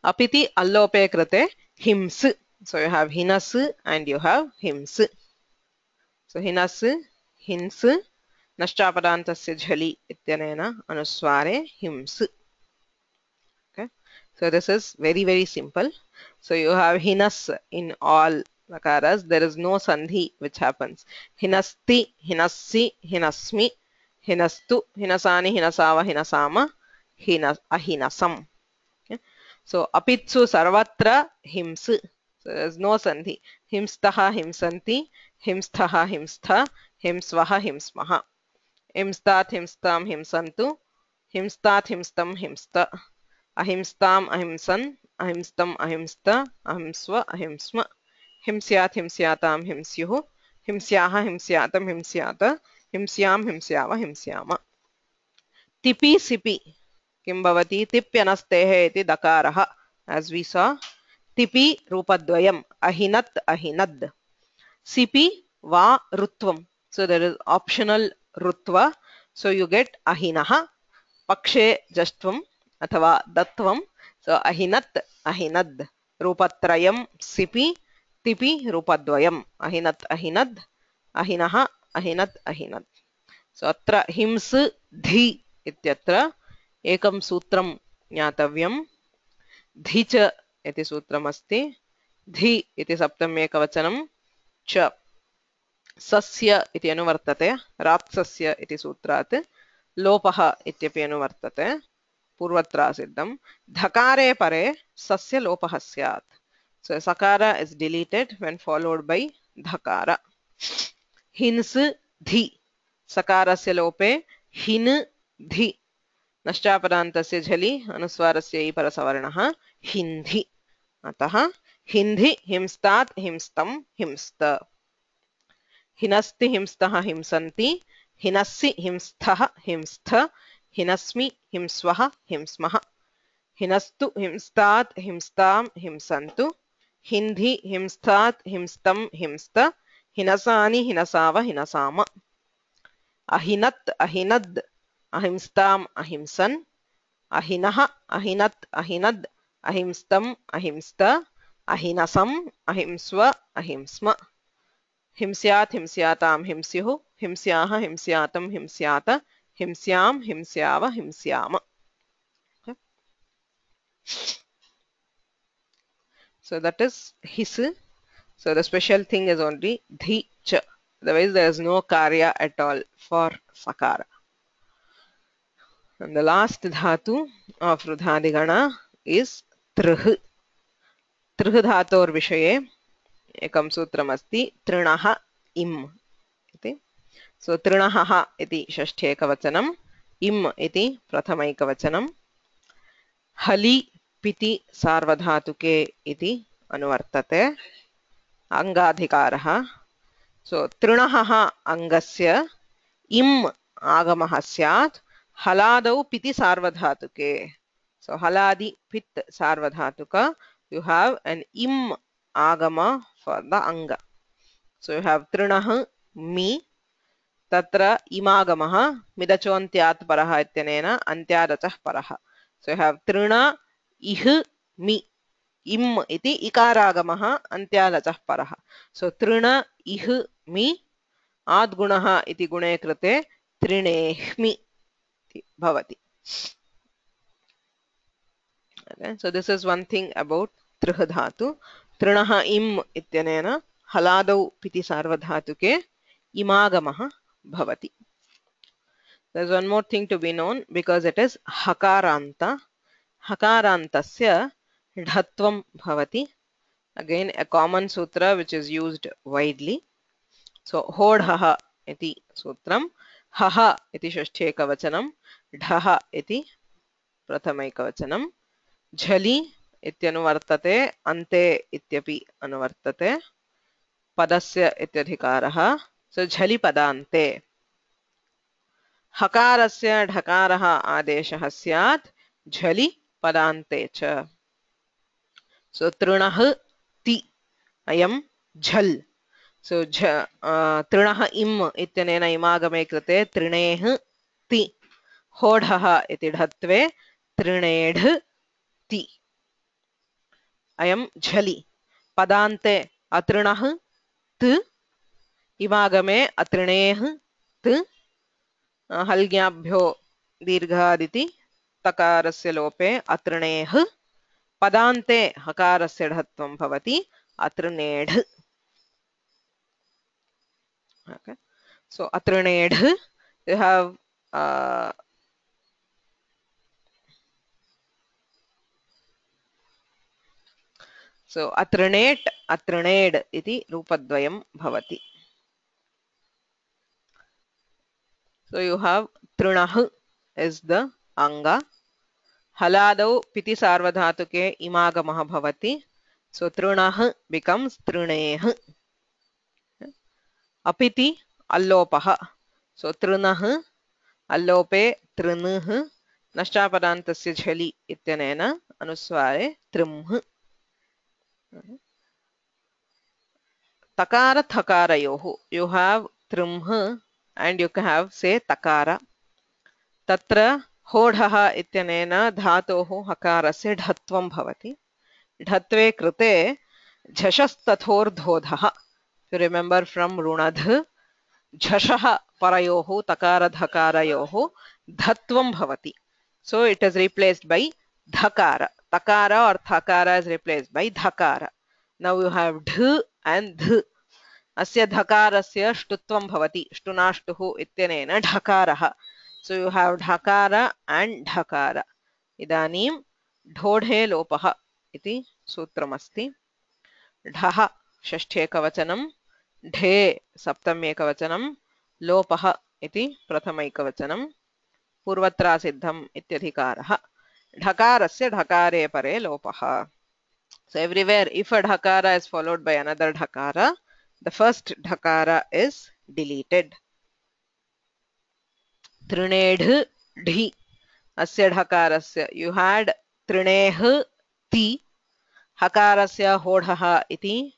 अपिति अल्लोपे कृते हिंस्. So you have hinas and you have hims. So hinas hins नश्चापदान्तस्य झलि इत्यनेन अनुस्वारे हिंस्. Okay. So this is very simple. So you have hinas in all nakaras. There is no sandhi which happens. Hinasti, hinassi, hinasmi, hinastu, hinasani, hinasava, hinasama, ahinasam. Okay. So apitsu sarvatra hims. So there is no sandhi. Himstaha, himsanti, himsthaha, himstha, himsvaha, himsmaha. Himstat, himstam, himsantu, himstat, himstam, himsta. Ahimstam ahimsan ahimstam ahimsta ahimsva ahimsma. Himsyat himsyatam himsyuh himsyaha himsyatam himsyata himsyam himsyava himsyama. Tipi sipi kim bhavati? Tipyanastehe iti dakaraha. As we saw, tipi rupadvayam ahinat ahinad. Sipi va rutvam. So there is optional rutva. So you get ahinaha pakshe jashtvam अथवा दत्वम. सो अहिनत् अहिनद् रूपत्रयम् सिपि तिपि रूपद्वयम् अहिनत् अहिनद् अहिनः अहिनत् अहिनद्. सो अत्र हिंस् धि इत्यत्र एकं सूत्रं ज्ञातव्यम्. धि च इति सूत्रम् अस्ति. धि इति सप्तमी एकवचनं च सस्य इति अनुवर्तते. रात्सस्य इति सूत्रात् लोपः इत्यपि अनुवर्तते. पूर्वत्र सिद्धं. धकारे परे सस्य लोपः स्यात्. So sakara is deleted when followed by dhakara. Hins dhi sakarasya lope hin dhi. नश्चापदान्तस्य झलि अनुस्वारस्य इ परसवर्णः हिन्धि. अतः हिन्धि हिंस्तात् हिंस्तं हिंस्त. हिनस्ति हिंस्तः हिंसन्ति हिनस्सि हिंस्थः हिंस्थ हिनस्मि हिंस्वः हिंस्मः. हिनस्तु हिंस्तात् हिंस्तां हिंसन्तु हिन्धि हिंस्तात् हिंस्तं हिंस्त हिनसानि हिनसाव हिनसाम. अहिनत् अहिनद् अहिंस्ताम् अहिंसन् अहिनः अहिनत् अहिनद् अहिंस्तं अहिंस्त अहिनसम् अहिंस्व अहिंस्म. हिंस्यात् हिंस्यातां हिंस्युः हिंस्याः हिंस्यातं हिंस्यात हिंस्याम हिंस्याव हिंस्याम. Okay. So that is his. So the special thing is only dhi cha. Otherwise there is no karya at all for sakara. And the last dhatu of Rudhadigana is trih. Trih dhator vishaye ekam sutram asti trinaha im iti. So trinaha iti षष्ठे एकवचनम्, im iti प्रथम एकवचनम्, हलि पिति सार्वधातुके इति अनुवर्तते, अंगाधिकारः. So तृणः अंगस्य इम् आगमः स्यात् हलादौ पिति सार्वधातुके. So haladi pit sarvadhatuka, you have an im agama for the anga. So you have trinah mi, tatra imagamah midachontyaat parah ityanena antyadachah parah. So you have trina ih mi, im iti ikaragamah antyadachah parah. So trina ih mi adgunah iti gune krite trinehmi bhavati. Okay, so this is one thing about trih dhatu. Trinaha im ityanena haladau piti sarvadhatuke imagamah bhavati. There is one more thing to be known because it is hakaranta. Hakarantasya dhatvam bhavati. Again a common sutra which is used widely. So hodhaha iti sutram, haha iti षष्ठे एकवचनम्, ढः iti प्रथम एकवचनम्, झलि इत्यनुवर्तते, अन्ते इत्यपि अनुवर्तते, पदस्य इत्यधिकारः. सो झलि पदान्ते. हकारस्य ढकारः आदेशः स्यात् झलि पदान्ते च. सो तृणः ति अयं झल्. सो तृणः इम् इत्यनेन इमागमे कृते तृणेः ति, होढः इति ढत्वे तृणेढ ति अयं झलि. पदान्ते अतृणः त, इमागमे अतृणेः त, हल्ज्ञाभ्यो दीर्घादिति तकारस्य लोपे अतृणेः, पदान्ते हकारस्य ढत्वं भवति अतृणेढ. Okay, so अतृणेढ, you have so अतृणेट अतृणेड इति रूपद्वयं भवति. So you have trinah is the anga, haladau piti sarvadhatuke imagamah bhavati. So trinah becomes trineh. Apiti allopah. So trinah allope trinih, nashtapadantasya jhali ityanena anusware trimh. Takara thakarayoh, you have trimh and you can have say takara. Tatra hodhaha ityanena dhatoh hakarasya dhatvam bhavati. Dhatve krite jhashastathordhodhaha. If you remember from runadh, jhashaha parayoh takara dhakarayoh dhatvam bhavati. So it is replaced by dhakara. Takara or thakara is replaced by dhakara. Now you have dh and dh. Asya dhakarasya shtutvam bhavati. Shtunashtuhu ityanena dhakarah. So you have dhakara and dhakara. Idanim dhodhe lopah iti sutramasti. Dhaha षष्ठे एकवचनम्, ढे सप्तमे एकवचनम्, लोपः इति प्रथम एकवचनम्, पूर्वत्रा सिद्धम् इत्यधिकारः. ढकारस्य ढकारे परे लोपः. So everywhere if a dhakara is followed by another dhakara, the first dhakara is deleted. Trinedh dhi, asya dhakarasya, you had trineh ti, hakarasya hodhaha iti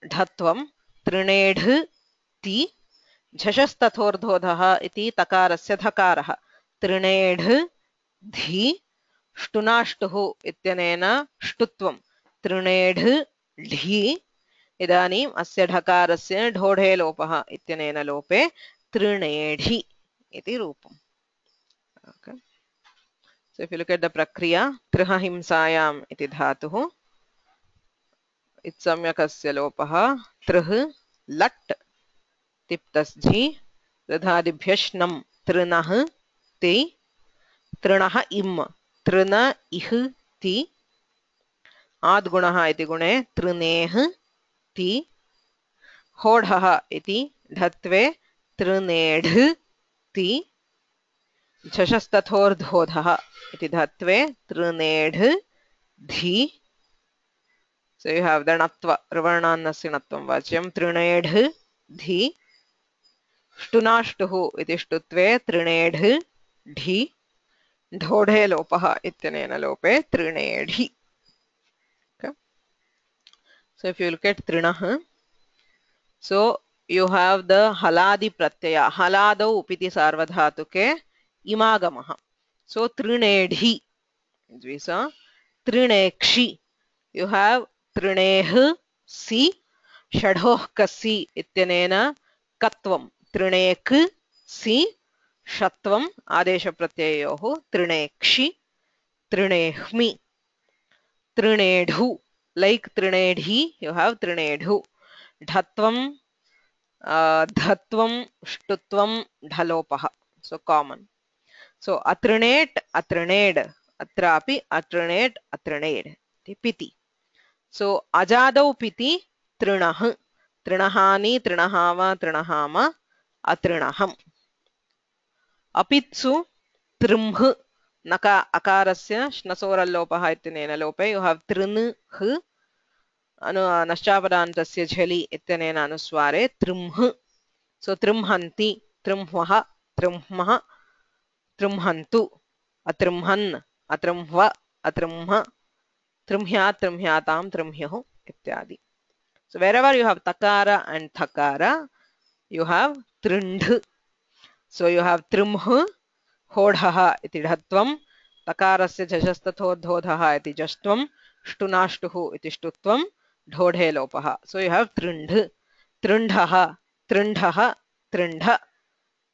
dhatvam, trinedh ti, झषस्तथोर्धोधः इति तकारस्य धकारः, तृणेढ धी, ष्टुनाष्टुः इत्यनेन ष्टुत्वं, तृणेढ ढी. इदानीम् अस्य ढकारस्य ढोढे लोपः इत्यनेन लोपे तृणेढि इति रूपम्. Okay. So So if you look at the prakriya, trihahimsayam iti dhatuh, itsamyakasya lopaha, trih, lat, tiptasjhi, ridhadibhyashnam, trinah, ti, trinah im, trina ih, ti, आद्गुणः इति गुणे तृनेः ति होढः इति ढत्वे तृनेढ ति झषस्तथोर्धोधः इति धत्वे तृनेढ धी. So you have the natva rvarnannasya natvam vachyam तृनेढ धी. ष्टुनाष्टुः इति ष्टुत्वे तृनेढ ढी. ढोढे लोपः इत्यनेन लोपे तृणेढि. So if you look at trinah, so you have the haladi pratyaya. Haladau upiti sarvadhatuke imagamaha. So trinedhi, as we saw, trinekshi. You have trineh si, shadhoh kasi ityanena katvam. Trinek si, shatvam adesha pratyayoho trinekshi, trinehmi, trinedhu. Like trinedhi, you have trinedhu. Dhatvam, dhatvam, shtutvam, dhalopah. So common. So atrinet, atrined, atrapi, atrinet, atrined. Piti. So ajadau piti, trinah, trinahani, trinahava, trinahama, atrinaham. Apitsu, trimh, naka akarasya, shnasorallopah itinena lope. You have trin, नश्चापदान्तस्य झलि इत्यनेन अनुस्वारे तृम्ह. सो तृम्हन्ति, तृम्ह्वः, तृम्ह्मः, तृम्हन्तु, अतृम्हन्, अतृम्ह्व, अतृम्ह, तृम्ह्यात्, तृम्ह्यातां, तृम्ह्युः इत्यादि. So wherever you have takara and thakara, you have trindh. So you have trimh, hodhah iti dhatvam, takarasya jashasthathodhodhah iti jashtvam, shtunashtuh iti shtutvam, ढोढे लोपः. So you have trindh, trindhah, trindhah, trindha,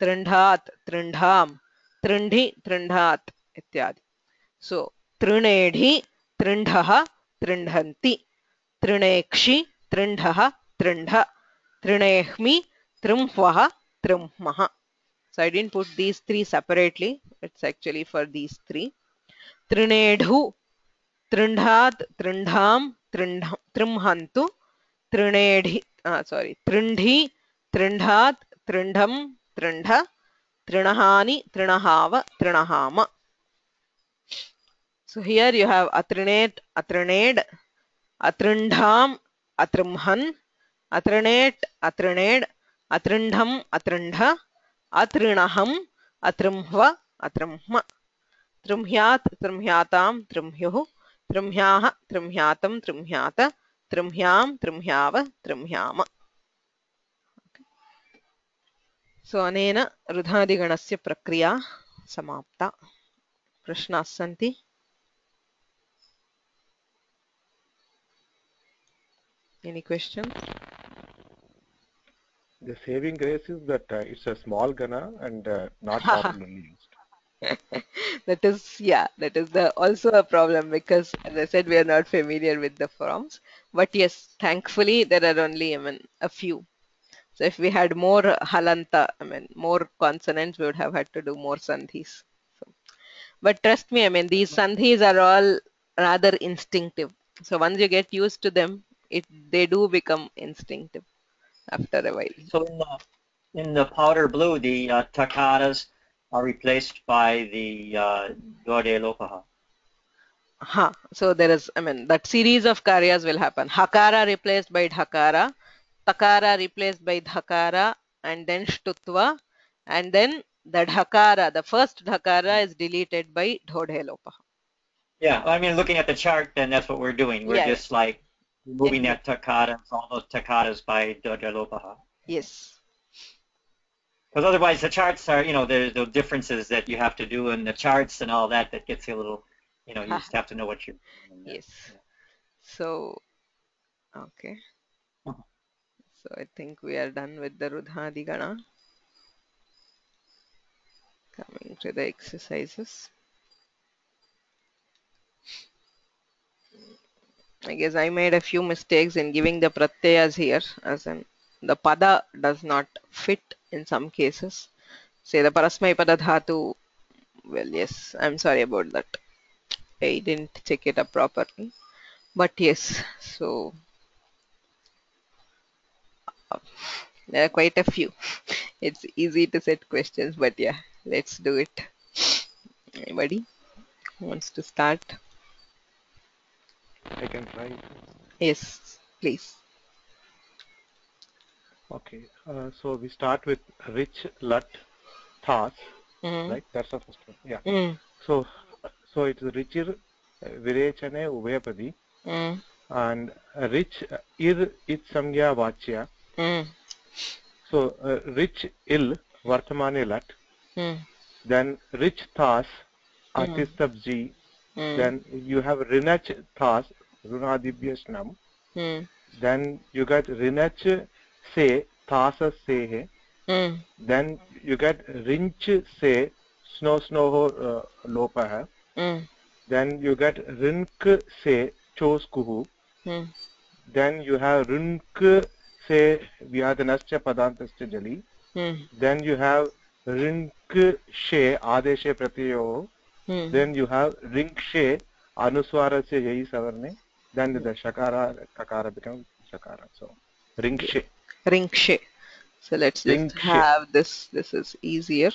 trindhat, trindham, trindhi, trindhat इत्यादि. So trinedhi, trindhah, trindhanti, trinekshi, trindhah, trindha, trinehmi, trimhvah, trimhmah. So I didn't put these three separately. It's actually for these three. Trinedhu, trindhat, trindham, trimhantu, trinedhi, trindhi, trindhat, trindham, trindha, trinahani, trinahava, trinahama. So here you have atrinet, atrined, atrindham, atrimhan, atrinet, atrined, atrindham, atrindha, atrinaham, atrimhva, atrimhma. Trimhyat, trimhyatam, trimhyuh, trimhyaha, trimhyatam, trimhyata, trimhyam, trimhyava, trimhyama. So anena rudhadiganasya prakriya samapta. Prashnas santi? Any questions? The saving grace is that it's a small gana and not popularly used. That is also a problem because, as I said, we are not familiar with the forms. But yes, thankfully there are only a few. So if we had more halanta, more consonants, we would have had to do more sandhis. So, but trust me, these sandhis are all rather instinctive. So once you get used to them, they do become instinctive after a while. So in the powder blue, the takaras are replaced by the dode lopaha. So there is, that series of karyas will happen. Hakara replaced by dhakara, takara replaced by dhakara, and then shtutva, and then the dhakara, the first dhakara is deleted by dhodhe lopaha. Yeah, looking at the chart, then that's what we're doing. We're just like moving that takara, all those takaras by dode lopaha. Yes. Because otherwise the charts are, there's the differences that you have to do in the charts and all that gets you a little, you just have to know what you're doing. Yes. Yeah. So, okay. So I think we are done with the Rudhadigana. Coming to the exercises. I guess I made a few mistakes in giving the pratyayas here, as in the pada does not fit in some cases. Say the parasmay pada dhatu. Well, yes, I'm sorry about that. I didn't check it up properly. But yes, so there are quite a few. It's easy to set questions, but yeah, let's do it. Anybody wants to start? I can try. Yes, please. Okay. So we start with rich, lut, thas. Mm. Right? That's the first one. Yeah. Mm. So it is richir, virechane, ubhayapadi, and rich, ir, it samgya vachya. So rich, il, vartamane lut. Then rich thas, atistabji. Then you have rinach thas, runadibhyasnam. Then you get rinach se, thasa se. Then you get rinch se, snow lopa hai. Then you get rink se, chos kuhu. Then you have rink se, vyadanascha padantascha jali. Then you have rink she, adeshe pratyayo. Then you have rink she, anuswara se yahi savarne. Then the shakara, kakara becomes shakara. So rink she. Rinkshe. So let's just Rinkshe. have this. This is easier.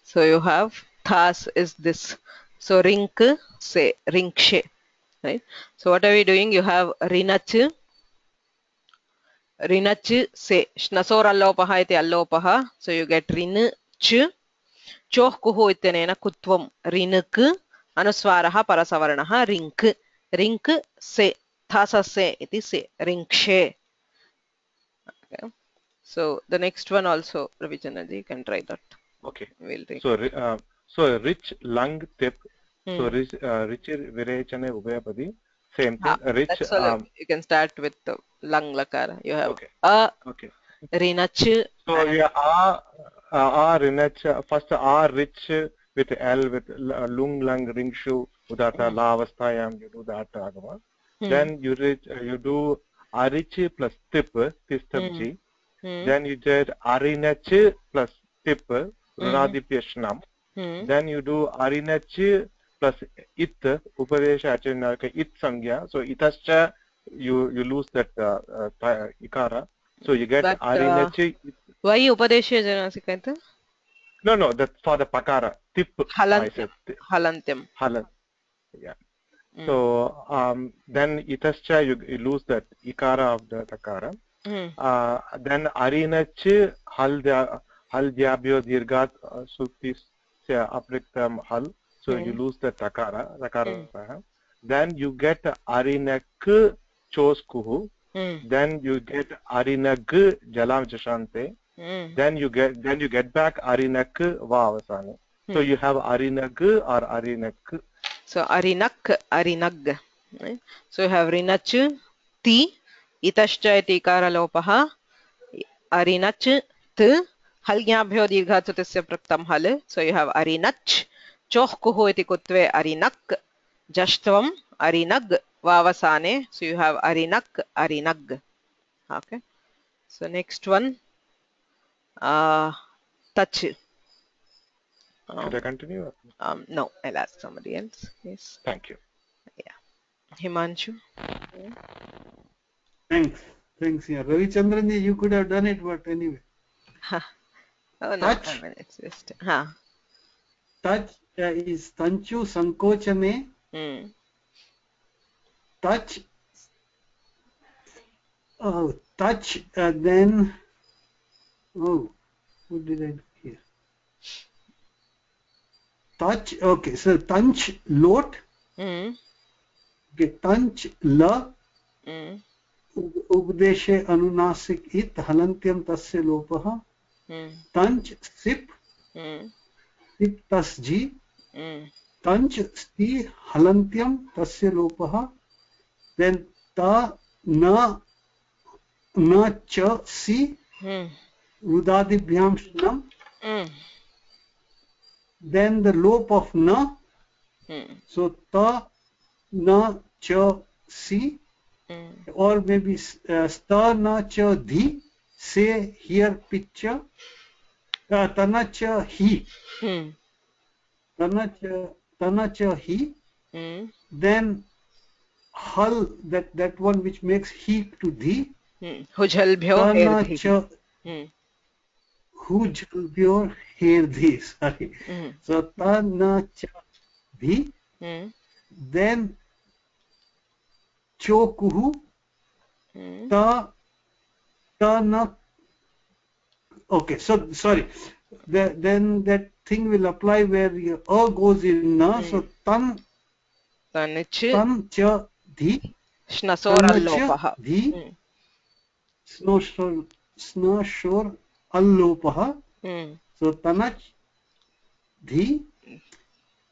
So you have thas is this. So rink se, rinkshe. Right? So what are we doing? You have rinach se, shnasor allopaha iti allopaha. So you get rin ch, choh kuhu ityanena kutvam, rinuk, anuswaraha parasavaranaha, rink se, thasa se iti se, rinkshe. Okay. So the next one also, Ravichandra, you can try that. Okay. We'll take. So rich lung tip. So rich virechane ubhayapadi. Same thing. Rich. That's all. You can start with the lung lakara. You have okay. Okay. rinach. So yeah, rinach. First rich with L with lung lung ringshu udata lavastayam. You do that agama. Then you do arich plus tip tistabji. Then you did arinach plus tip runadipyashnam. Then you do arinach plus it upadesha acharyanaka it samgya. So itascha you lose that ikara. So you get arinach. Why upadesha acharyanaka? No, that's for the pakara. Tip. Halantyam. Halant. Yeah. So then itascha you lose that ikara of the takara. Then arinach haldyabhyo dirgat suktis apriktam hal. So you lose the takara. Then you get arinak chos kuhu. Then you get arinag jalam jashante. Then you get back arinak vavasane. So you have arinag or arinak. So arinag. Right? So you have rinach ti. Itascha iti ikara lopaha, arinach t, halgyabhyo dirghatsutesya praktam hal. So you have arinach, choh kuhu iti kutve arinak, jashtvam arinag vavasane. So you have arinag. Okay. So next one, touch. Should I continue? No, I'll ask somebody else. Yes. Thank you. Yeah. Himanshu. Thanks. Yeah. Ravichandran, you could have done it, but anyway. Oh, no, Touch. I mean, it's just. Touch is tanchu sankochane. Touch. Touch. Then. Oh, what did I do here? Touch. Okay, so tanch lot. Okay, tanch la. उपदेशे अनुनासिक इत हलन्त्यम तस्य लोपः तंच SIP SIP तस जी तंच स्ति हलन्त्यम तस्य लोपः then ta na च C रुदादिभ्याम श्नम then the lope of na so ta na ch see, or maybe sta na cha dhi, say here picture, tana cha hi, tana cha hi, then hal, that one which makes he to dhi, Hujhalbhyo tana herdhi. cha hujhalbhyo herdhi, sorry. So tana cha dhi, then chokuhu, ta na. Okay, so sorry. Then that thing will apply where a goes in na. So tan cha dhi, Shnasorallopaha. dhi, snashor allopaha. So tanach dhi,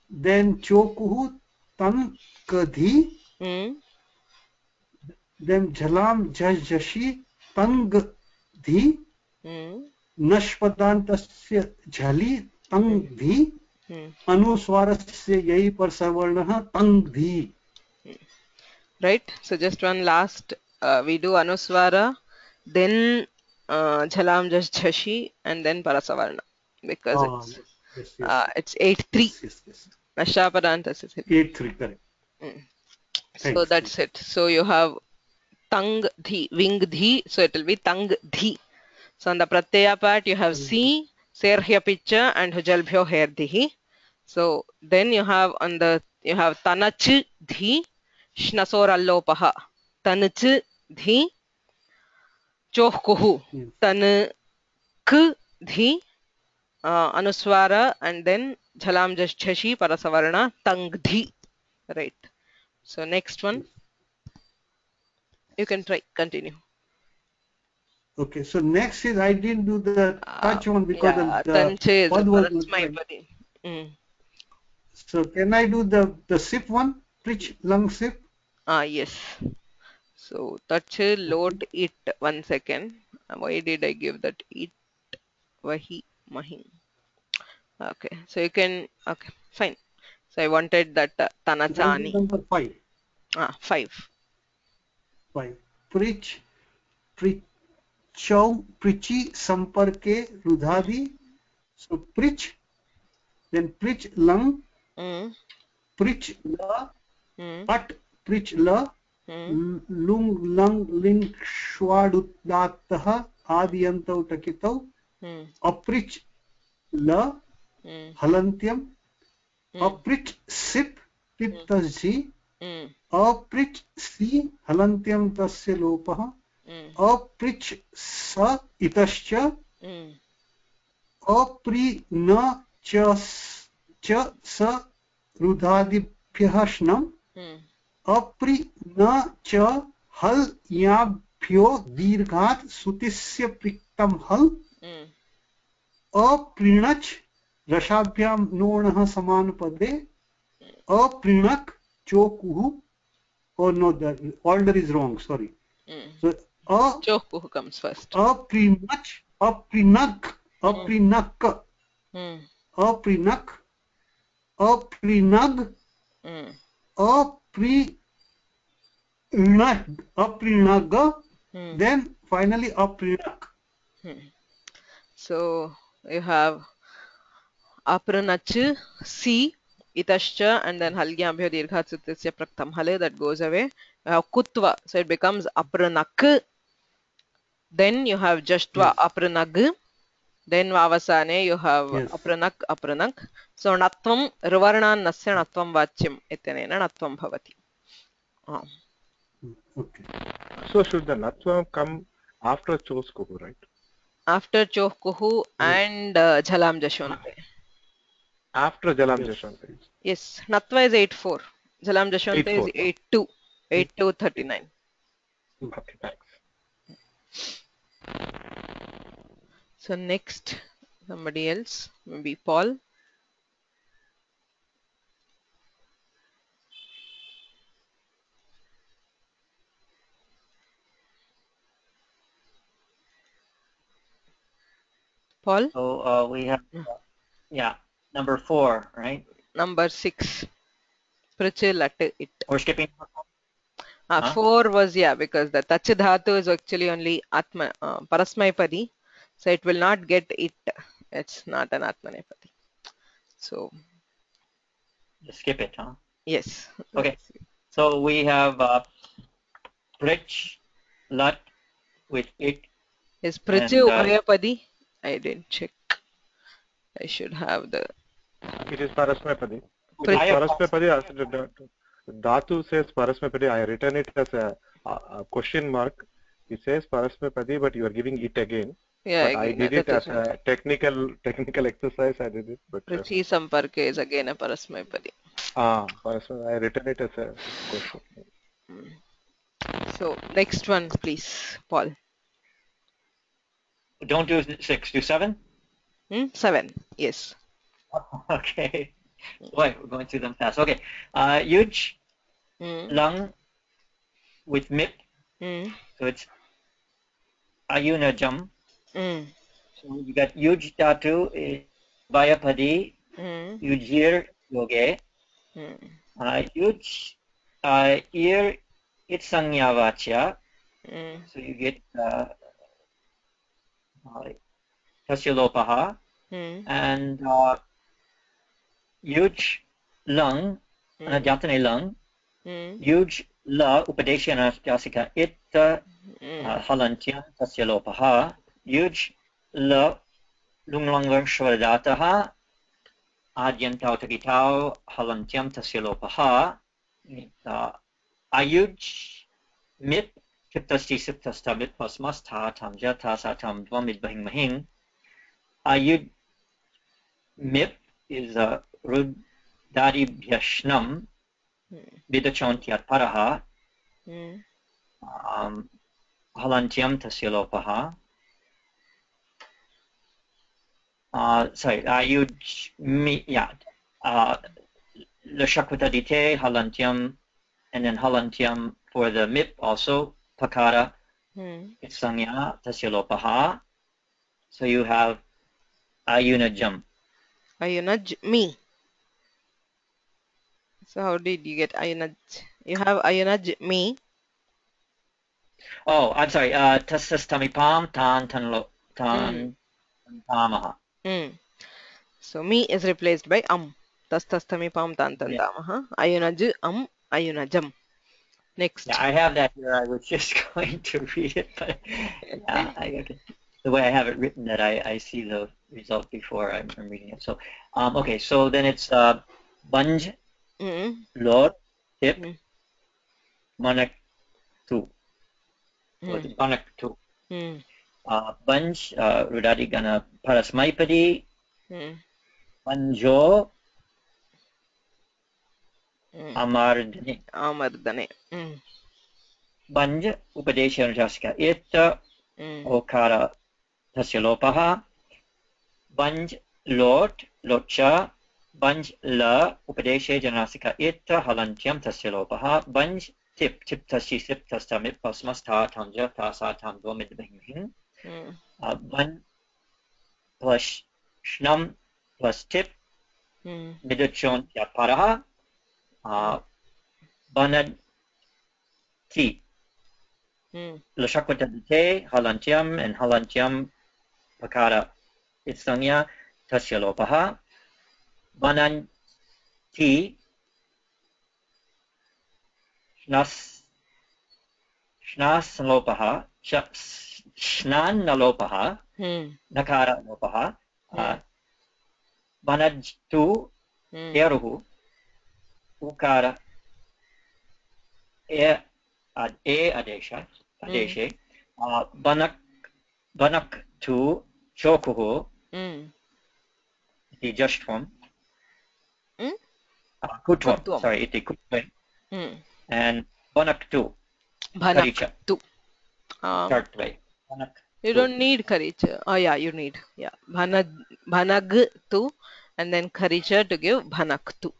then chokuhu tan kadhi, then jhalam jashi tang dhi, नष्पदान्तस्य झलि तंग धी, अनुस्वारस्य यही पर सवर्णः तंग धी. Right, so just one last, we do anuswara, then jhalam just jhashi, and then parasavarna, because it's 8-3. Yes. Nashapadantas is 8-3, correct. So that's it. So you have tang dhi, wing dhi, so it will be tang dhi. So on the pratyaya part you have si, serhya picha, and hujalbhyo herdhi. So then you have tanach dhi, shnasorallopaha, tanach dhi, chohkuhu, tan k dhi, anuswara, and then jhalam jhashi parasavarna tang dhi. Right. So next one, you can try, continue. Okay, so next is I didn't do the touch one because the tanche is pad was parasmaipadi. So can I do the sip one? Prich lung sip? Yes. So touch load it. 1 second. Why did I give that it? Vahi mahin. Okay. So you can. Okay. Fine. So I wanted that tanachani. Number 5. 5. 5. Prich, prichi samparke rudhadi. So prich, then prich lung, prich la, pat prich la, lung lung ling shwadudatah adiyantau takitau, aprich la, halantyam, aprich sip tittasji, aprich si halantyam tasya lopah, aprich sa itascha, apri na cha sa rudhadibhyah shnam, apri na cha hal yabhyo dirghat sutisya priktam hal, aprinach rashabhyam nonah saman pade, aprinak chokuhu. Oh no, the order is wrong, sorry. So chokuhu comes first. Aprinach, aprinak, aprinak, aprinag, aprinag, then finally aprinak. So you have apranach, si, itascha, and then halyabhyo dirghat sutisya praktam hale, that goes away. You have kutva, so it becomes apranak. Then you have jashtva, apranag. Then vavasane you have apranak. So natvam rivarnan nasya natvam vachyam ityanena natvam bhavati. Okay. So should the natvam come after choskuhu, right? After chohkuhu and jhalam jashonte. After jalam jashonte. Yes, natva is 8-4. Jhalam jashonte is 8-2. 8-2-39. Okay, thanks. So next, somebody else, maybe Paul. Paul? So we have, number 4, right? Number 6. Prichil at it. We're skipping. 4 was, yeah, because the tach dhatu is actually only atma, parasmaipadi, so it will not get it. It's not an atmanepadi. So Just skip it, huh? yes. Okay. So we have prich, lut with it. Is priti And, ubhayapadi? I didn't check. I should have the. It is Parasmapadi. It is Udaya- Parasmapadi. Dhatu says Parasmapadi. I written it as a question mark. It says Parasmapadi, but you are giving it again. Yeah, But I again, did it that as is a technical exercise. I did it. But priti samparka is again a parasmaipadi. Parasmapadi. I written it as a question. So next one, please, Paul. Don't do 6, do 7. 7. Yes. Okay. Boy, we're going through them fast. Okay. Yuj, lung with mip. So it's ayunajam. So you got yuj dhatu, vayapadi, yujir yoge. Yuj, ir, it's sanyavachya. So you get tasya and yuj lung, jatane lung, yuj la upadeshana jasika it halantyam tasya lopaha, yuj la lunglangar shvadataha adyantau tagitau halantyam tasya lopaha, ayuj mip tiptasti siptasta mit pasmastha tamja tasatam dvamid bahing mahing. Ayud mip is rudadi bhyashnam vidachontyat paraha halantyam tasya lopaha. Sorry, ayud mi, yeah, lashakwatadite halantyam, and then halantyam for the mip also pakara it's sangya tasya lopaha. So you have ayunajam. Ayunaj me. So how did you get ayunaj? You have ayunaj me. Oh, I'm sorry. Tasas tamipam tan tamaha. So me is replaced by Tas tamipam tan tamaha. Ayunaj ayunajam. Next. Yeah, I have that here. I was just going to read it, but the way I have it written, that I see the result before I'm reading it. So, okay. So then it's bunj, lord, tip, manak tu. So it's manak tu. Bunj, rudadi gana parasmaipadi. Banjo, amardane. Banj, upadesha jasika it, okara tasya lopaha. Banj, lot, lotcha. Banj, la, upadesha janasika it, halantyam tasya lopaha. Banj, tip, tashi sip tastamit pasmastha tamja tasa tam dvamid bahing. Banj plus shnam plus tip. Midachon yaparaha. Banad ti. Lashakwatadite, halantyam, and halantyam pakara itsangya tasya lopaha. Banan ti. Shnas lopaha. Shnan nalopaha. Nakara lopaha. Banad tu. Eruhu. Ukara adeshe banak tu chokuhu iti jashtvam kutvam, sorry, iti kutvam, and banak tu karicha third way. You don't need karicha. Oh yeah, you need, yeah, bhanag tu and then karicha to give bhanak tu.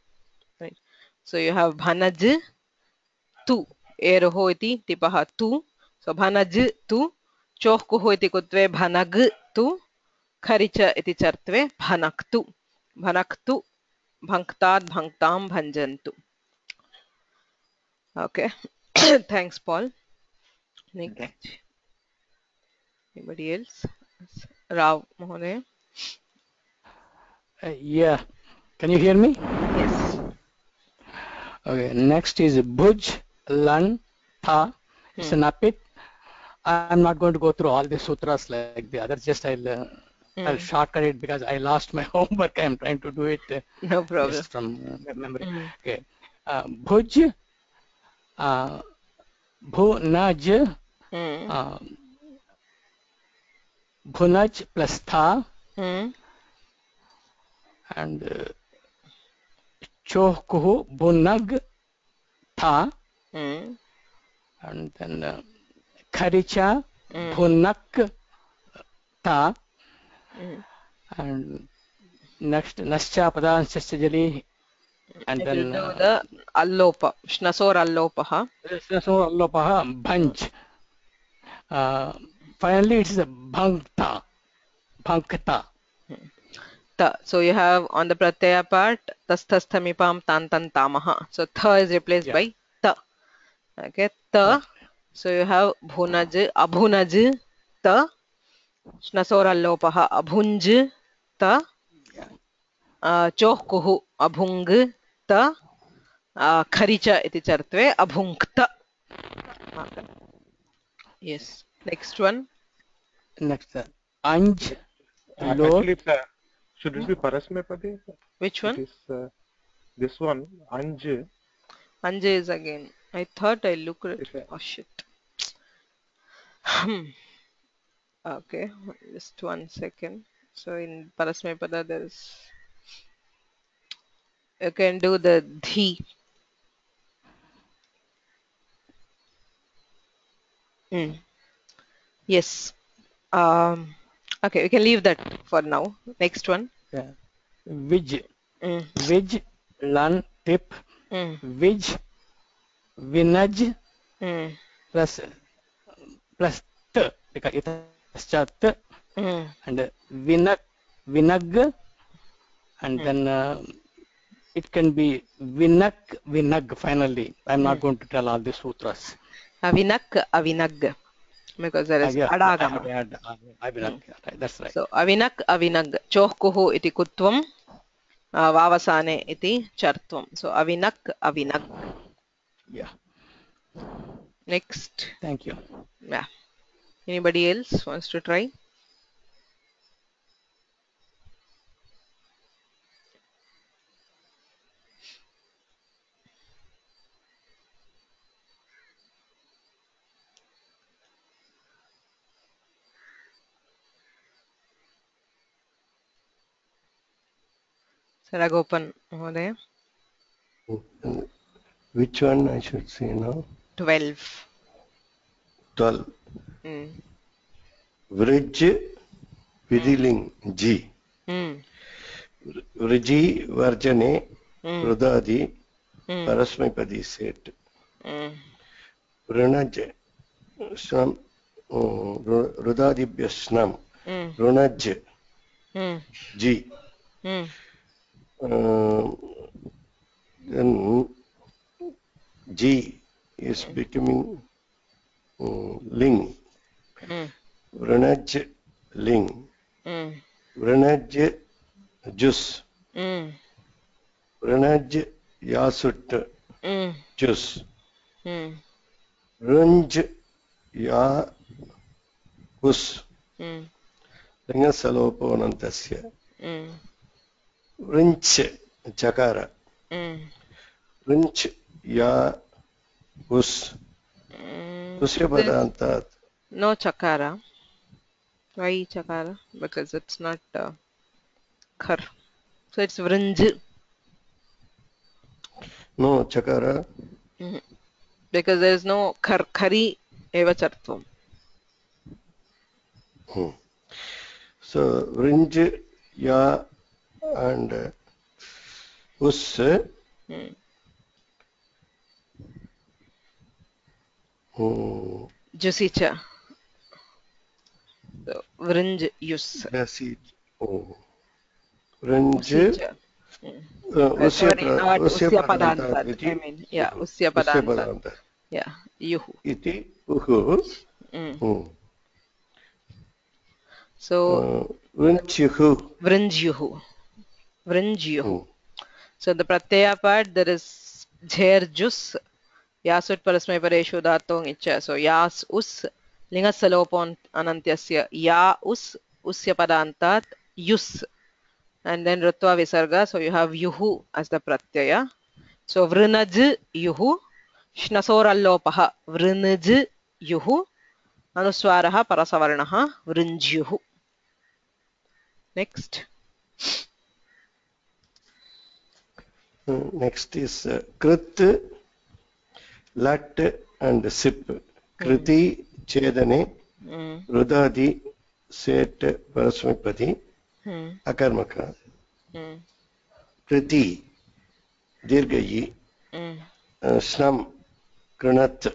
Right. So you have bhanaj tu eroho iti tipaha tu. So bhanaj tu chohkuho iti kutve bhanag tu kharicha iti chartve bhanaktu. Bhanaktu bhanktad bhanktam bhanjantu. Okay. Thanks, Paul. Next. Okay. Anybody else? Rao Mohoday. Yeah. Can you hear me? Yes. Okay. Next is Bhuj, Lan, Tha. It's an apit. I'm not going to go through all the sutras like the others. Just I'll shortcut it because I lost my homework. I'm trying to do it No problem. just from memory. Okay. Bhuj, Bhunaj, Bhunaj plus Tha, and Chohkuhu, Bhunag, Tha, and then Kharicha, Bhunak, Tha, and next Nascha Padanscha Jali, and It then will do the allopa, shnasor allopaha. Nasor Allopaha, Bhanj. Finally, it's a Bhankta, Bhankta. Ta. So you have on the pratyaya part, tasthasthamipam tantan tamaha. So tha is replaced by ta. Okay, ta. So you have bhunaj, abhunaj, ta. Shnasor allopaha, abhunj, ta. Chohkuhu, abhung, ta. Kharicha iti chartve, abhunkta. Yes. Next one. Next, Anj, Lo. Actually, should it be Parasmepadi? Which one? It is this one, Anj. Anja is again. I thought I looked at it. Oh shit. Okay, just 1 second. So in Parasmepada there is, you can do the dhi. Yes. Okay, we can leave that for now. Next one. Yeah. Wij, Wij, Lan, Tip, Wij, Vinaj, plus T, because it has T, and Vinag, Vinag, and then it can be Vinag, Vinag finally. I'm not going to tell all the sutras. Avinak, avinag. Because there is adagama. Avinag, right, that's right. So avinak, avinag. Chohkuhu iti kutvam. Vavasane iti chartvam. So avinak, avinag. Yeah. Next. Thank you. Yeah. Anybody else wants to try? Saragopan Mahodaya. Which one I should say now? 12. 12. Vrij Vidiling Ji. Vriji Varjane Rudadi Parasmipadi set. Runaj Snam Rudadibhyasnam Runaj Ji. Then G is becoming Ling. Vranaj Ling. Vranaj Jus. Vranaj Yasut Jus. Runj Ya Us. Lingasaloponantasya. Rinch Chakara. Rinch Ya Us. Usya Padantat. No chakara. Why chakara? Because it's not khar. So it's vrinj. No Chakara. Because there is no khari eva chartvam. So Rinj Ya and Us. Jusicha. So vrinj yus. Rinj. Sorry, not usya padantat. I mean, yeah, usya padantat. Yeah, yuhu. iti uhu. So Vrinchuhu. vrinjyuhu. So the pratyaya part, there is jher jus, yasut parasmay pareshu dhatong icha. So yas us, lingasalopon anantyasya, ya us, usya padantat, yus. And then rutva visarga, so you have yuhu as the pratyaya. So vrinaj yuhu, shnasorallopaha, vrinaj yuhu, anuswaraha parasavarnaha, vrinjyuhu. Next. Next is krit, lat and sip. Kriti chedane, rudadi set parasmipadi, akarmaka. Kriti dirgayi, snam kranat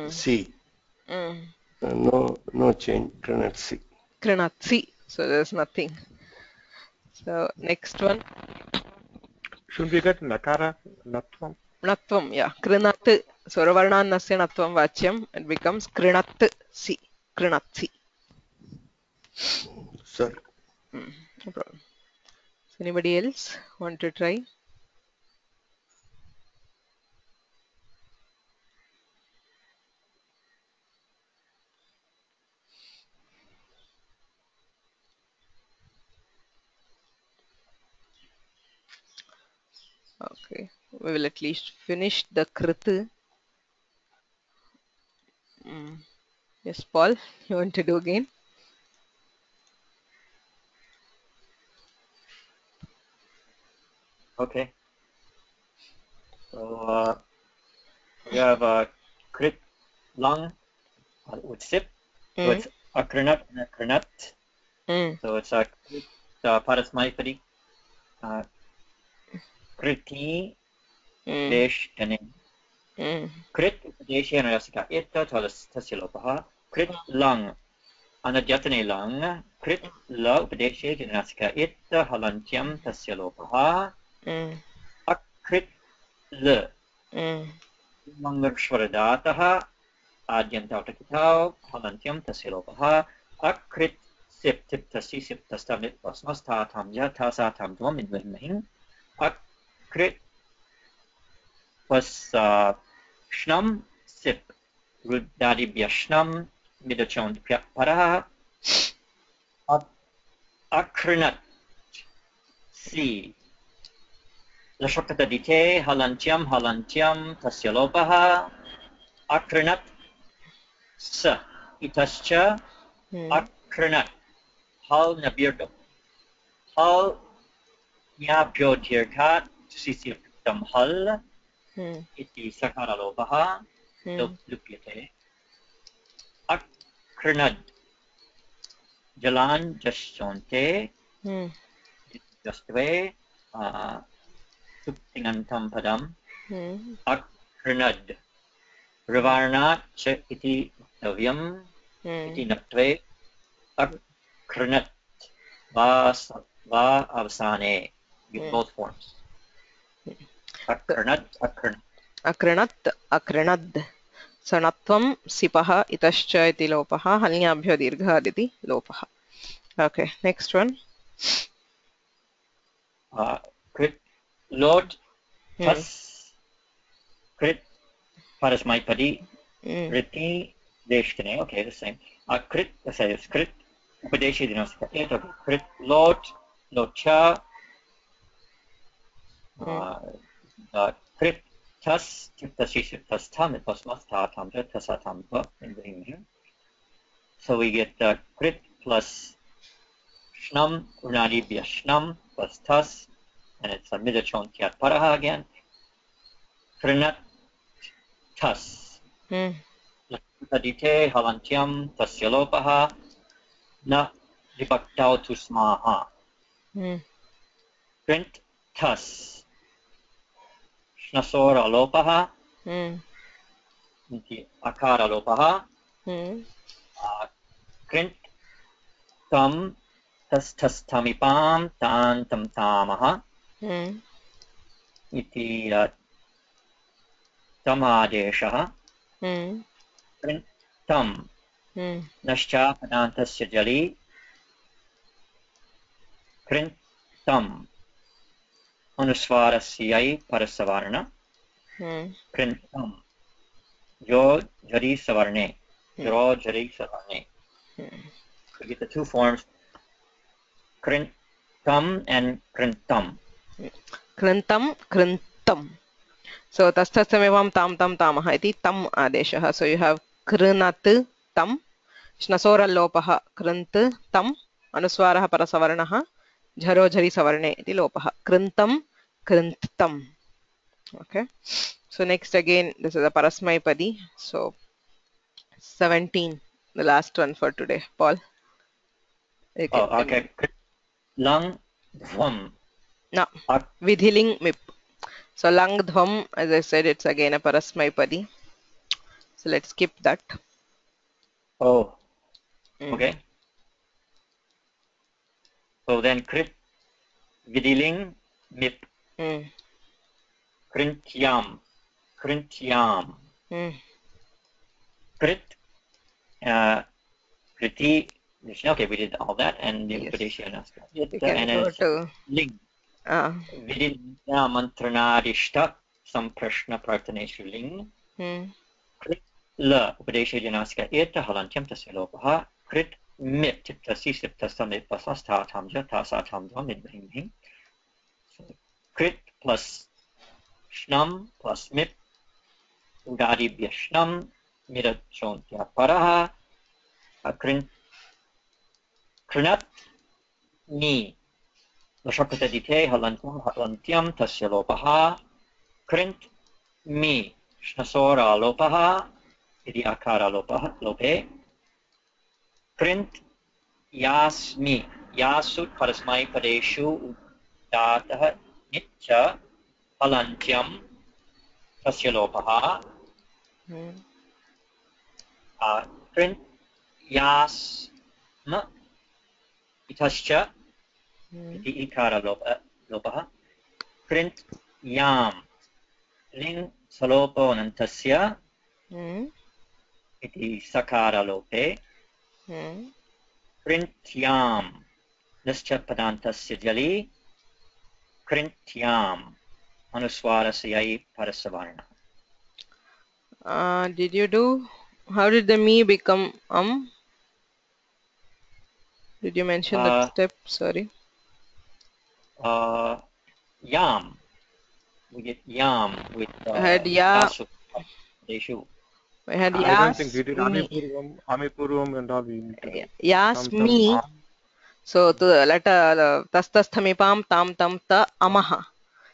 si. No change, kranat si. Krinatsi. So there's nothing. So next one. Shouldn't we get nakara, natvam? Natvam, yeah. Krinat. So ravarnan nasya natvam vachyam. It becomes krinat si. Krinatsi. Sorry. No problem. So anybody else want to try? Okay. We will at least finish the krit. Yes, Paul, you want to do again? Okay. So we have krit lung with sip. So it's akranat and akranat. So it's a krit parasmaipadi. Kriti desh tane. Krit deshi anasika etta tasya lopaha. Krit lung anadyatane lung. Krit la upadeshi anasika etta halantyam tasya lopaha. Akrit ल मंगलश्वरदातः आद्यन्तावटकिताव हलन्त्यं तस्य लोपः अकृत् SIP तिप् तसि SIP तस्तमित् भस्मस्थाथं यथासाथं त्वम् इद्विर्महिं अकृत् पस्ष्णं SIP रुदादिभ्यष्णं मिदचोन्त्य परः अकृणत् C लशक्तदिते हलन्त्यं तस्य लोपः अकृणत् स इतश्च अकृणत् हल् नबीर्दो हल् ज्ञाभ्यो दीर्घात् सिसियुक्तं हल् इति सकारलोपः लुप्यते अकृणद् जलान् जश्चोन्ते जस्त्वे सुप्तिङन्तं पदम् अकृणद् रवार्णात् च इति वक्तव्यम् इति नत्वे अकृणत् वा अवसाने with both forms. अकृणत् अकृणद् सनत्वं सिपः इतश्च इति लोपः हल्ङ्याभ्यो दीर्घादिति लोपः. Okay, next one. Krit Lord tas krit parasmaipadi kriti deshtane. Okay, the same. Krit, let's say it's krit upadeshi dinasika. Okay, krit Lord locha krit tas tas tam pasmas tatam tasatam in here. So we get krit plus shnam unadibhya shnam plus tas, and it's a midachon kyat paraha again. Krinat tas. Tadite halantyam tasya lopaha na vipaktau tusmaha. Krint tas. Shnasora lopaha. Akara lopaha. Krint tam tas tas tamipam tan tam tamaha. Iti tamadeshah. कृन्तं नश्चापदान्तस्य जलि कृन्तम् अनुस्वारस्य यै परसवर्ण कृन्तम् जो जरि savarne draw jari savarne. We get the two forms krintam and krintam. Krintam. So tastastamvam tam tam tamah iti tam adeshah. So you have krinat tam shnasora lopah krint tam anuswarah parasavarnah jharo jhari savarne iti lopah krintam krintam. Okay, so next again this is a parasmaipadi. So 17, the last one for today. Paul. Okay. Lang dhvam. No. Vidhiling mip. So lang dhvam, as I said, it's again a parasmaipadi. So let's skip that. Oh. Okay. So then krit vidhiling mip. Krintyam. Krintyam. Krit. Kriti. Okay, we did all that, and the Upadesha Naska. And then ling. Vidya mantranadishta samprashna prarthaneshu ling. Krit la Upadesha Janaska eta halantyam tasya lopaha. Krit mit tiptasi siptasam nipasastha tamja tasa tamdam nidbhing. Krit plus shnam plus mip. Udadi bhyashnam mirachontya paraha. Krinat ni Vashakatadite halantyam tasya lopaha. Krint mi shnasora lopaha iti akara lope. Krint yasmi yasut parasmai padeshu udatah nitya halantyam tasya lopaha. Krint yasma itascha iti ikara lopaha. Krint yam ling salopo anantasya iti sakara lope. Krintyam nischa padantasya jali krintyam anuswarasya parasavarna. Did you do? How did the me become Did you mention that step? Sorry. Yam. We get yam with I had ya. I had yas. I don't think we did amipurvam and all we need to do. Yas me. So to the letter tastamipam tam tam ta amaha.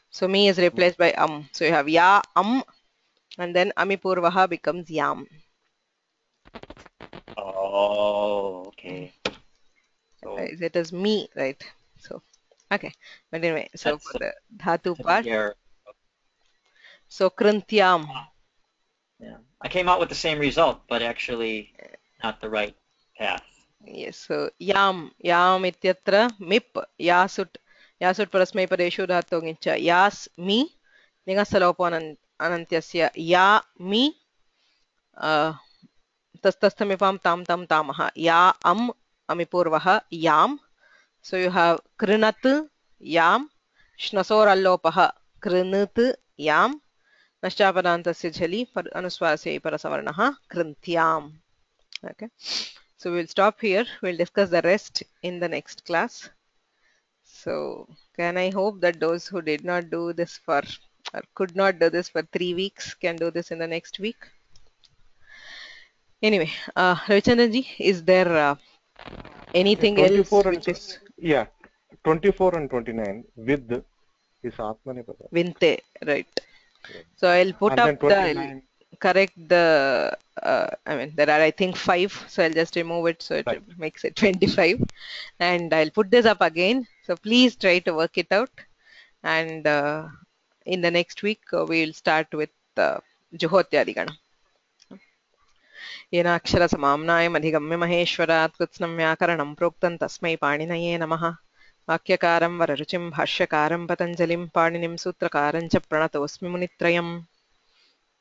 So me is replaced by So you have ya and then amipurvaha becomes yam. Oh, okay. So it is me, right? So okay, but anyway, so for the dhatu part. So krintyam. Yeah, I came out with the same result, but actually not the right path. Yes, so yam ityatra mip yasut parasmai padeshu dhatu gincha yas mi ningasalopo anantyasya ya mi tastamipam tam tam tamaha ya amipurvaha yam. So you have krinat yam shnasor allopaha krinat yam nashchapadantasya jhali anuswarasya parasavarnaha krintyam. Okay, so we'll stop here. We'll discuss the rest in the next class. So can I hope that those who did not do this or could not do this for 3 weeks can do this in the next week? Anyway, Ravichandranji, is there anything else which is... Yeah, 24 and 29 with is Atmanepada. Vinte, right. So I'll put up the correct the I mean there are I think 5, so I'll just remove it so it makes it 25, and I'll put this up again. So please try to work it out, and in the next week we'll start with Juhotyadigana. येन अक्षरसमाम्नायम् अधिगम्य महेश्वरात् कृत्स्नं व्याकरणं प्रोक्तं तस्मै पाणिनये नमः. वाक्यकारं वररुचिं भाष्यकारं पतञ्जलिं पाणिनिं सूत्रकारं च प्रणतोऽस्मि मुनित्रयम्.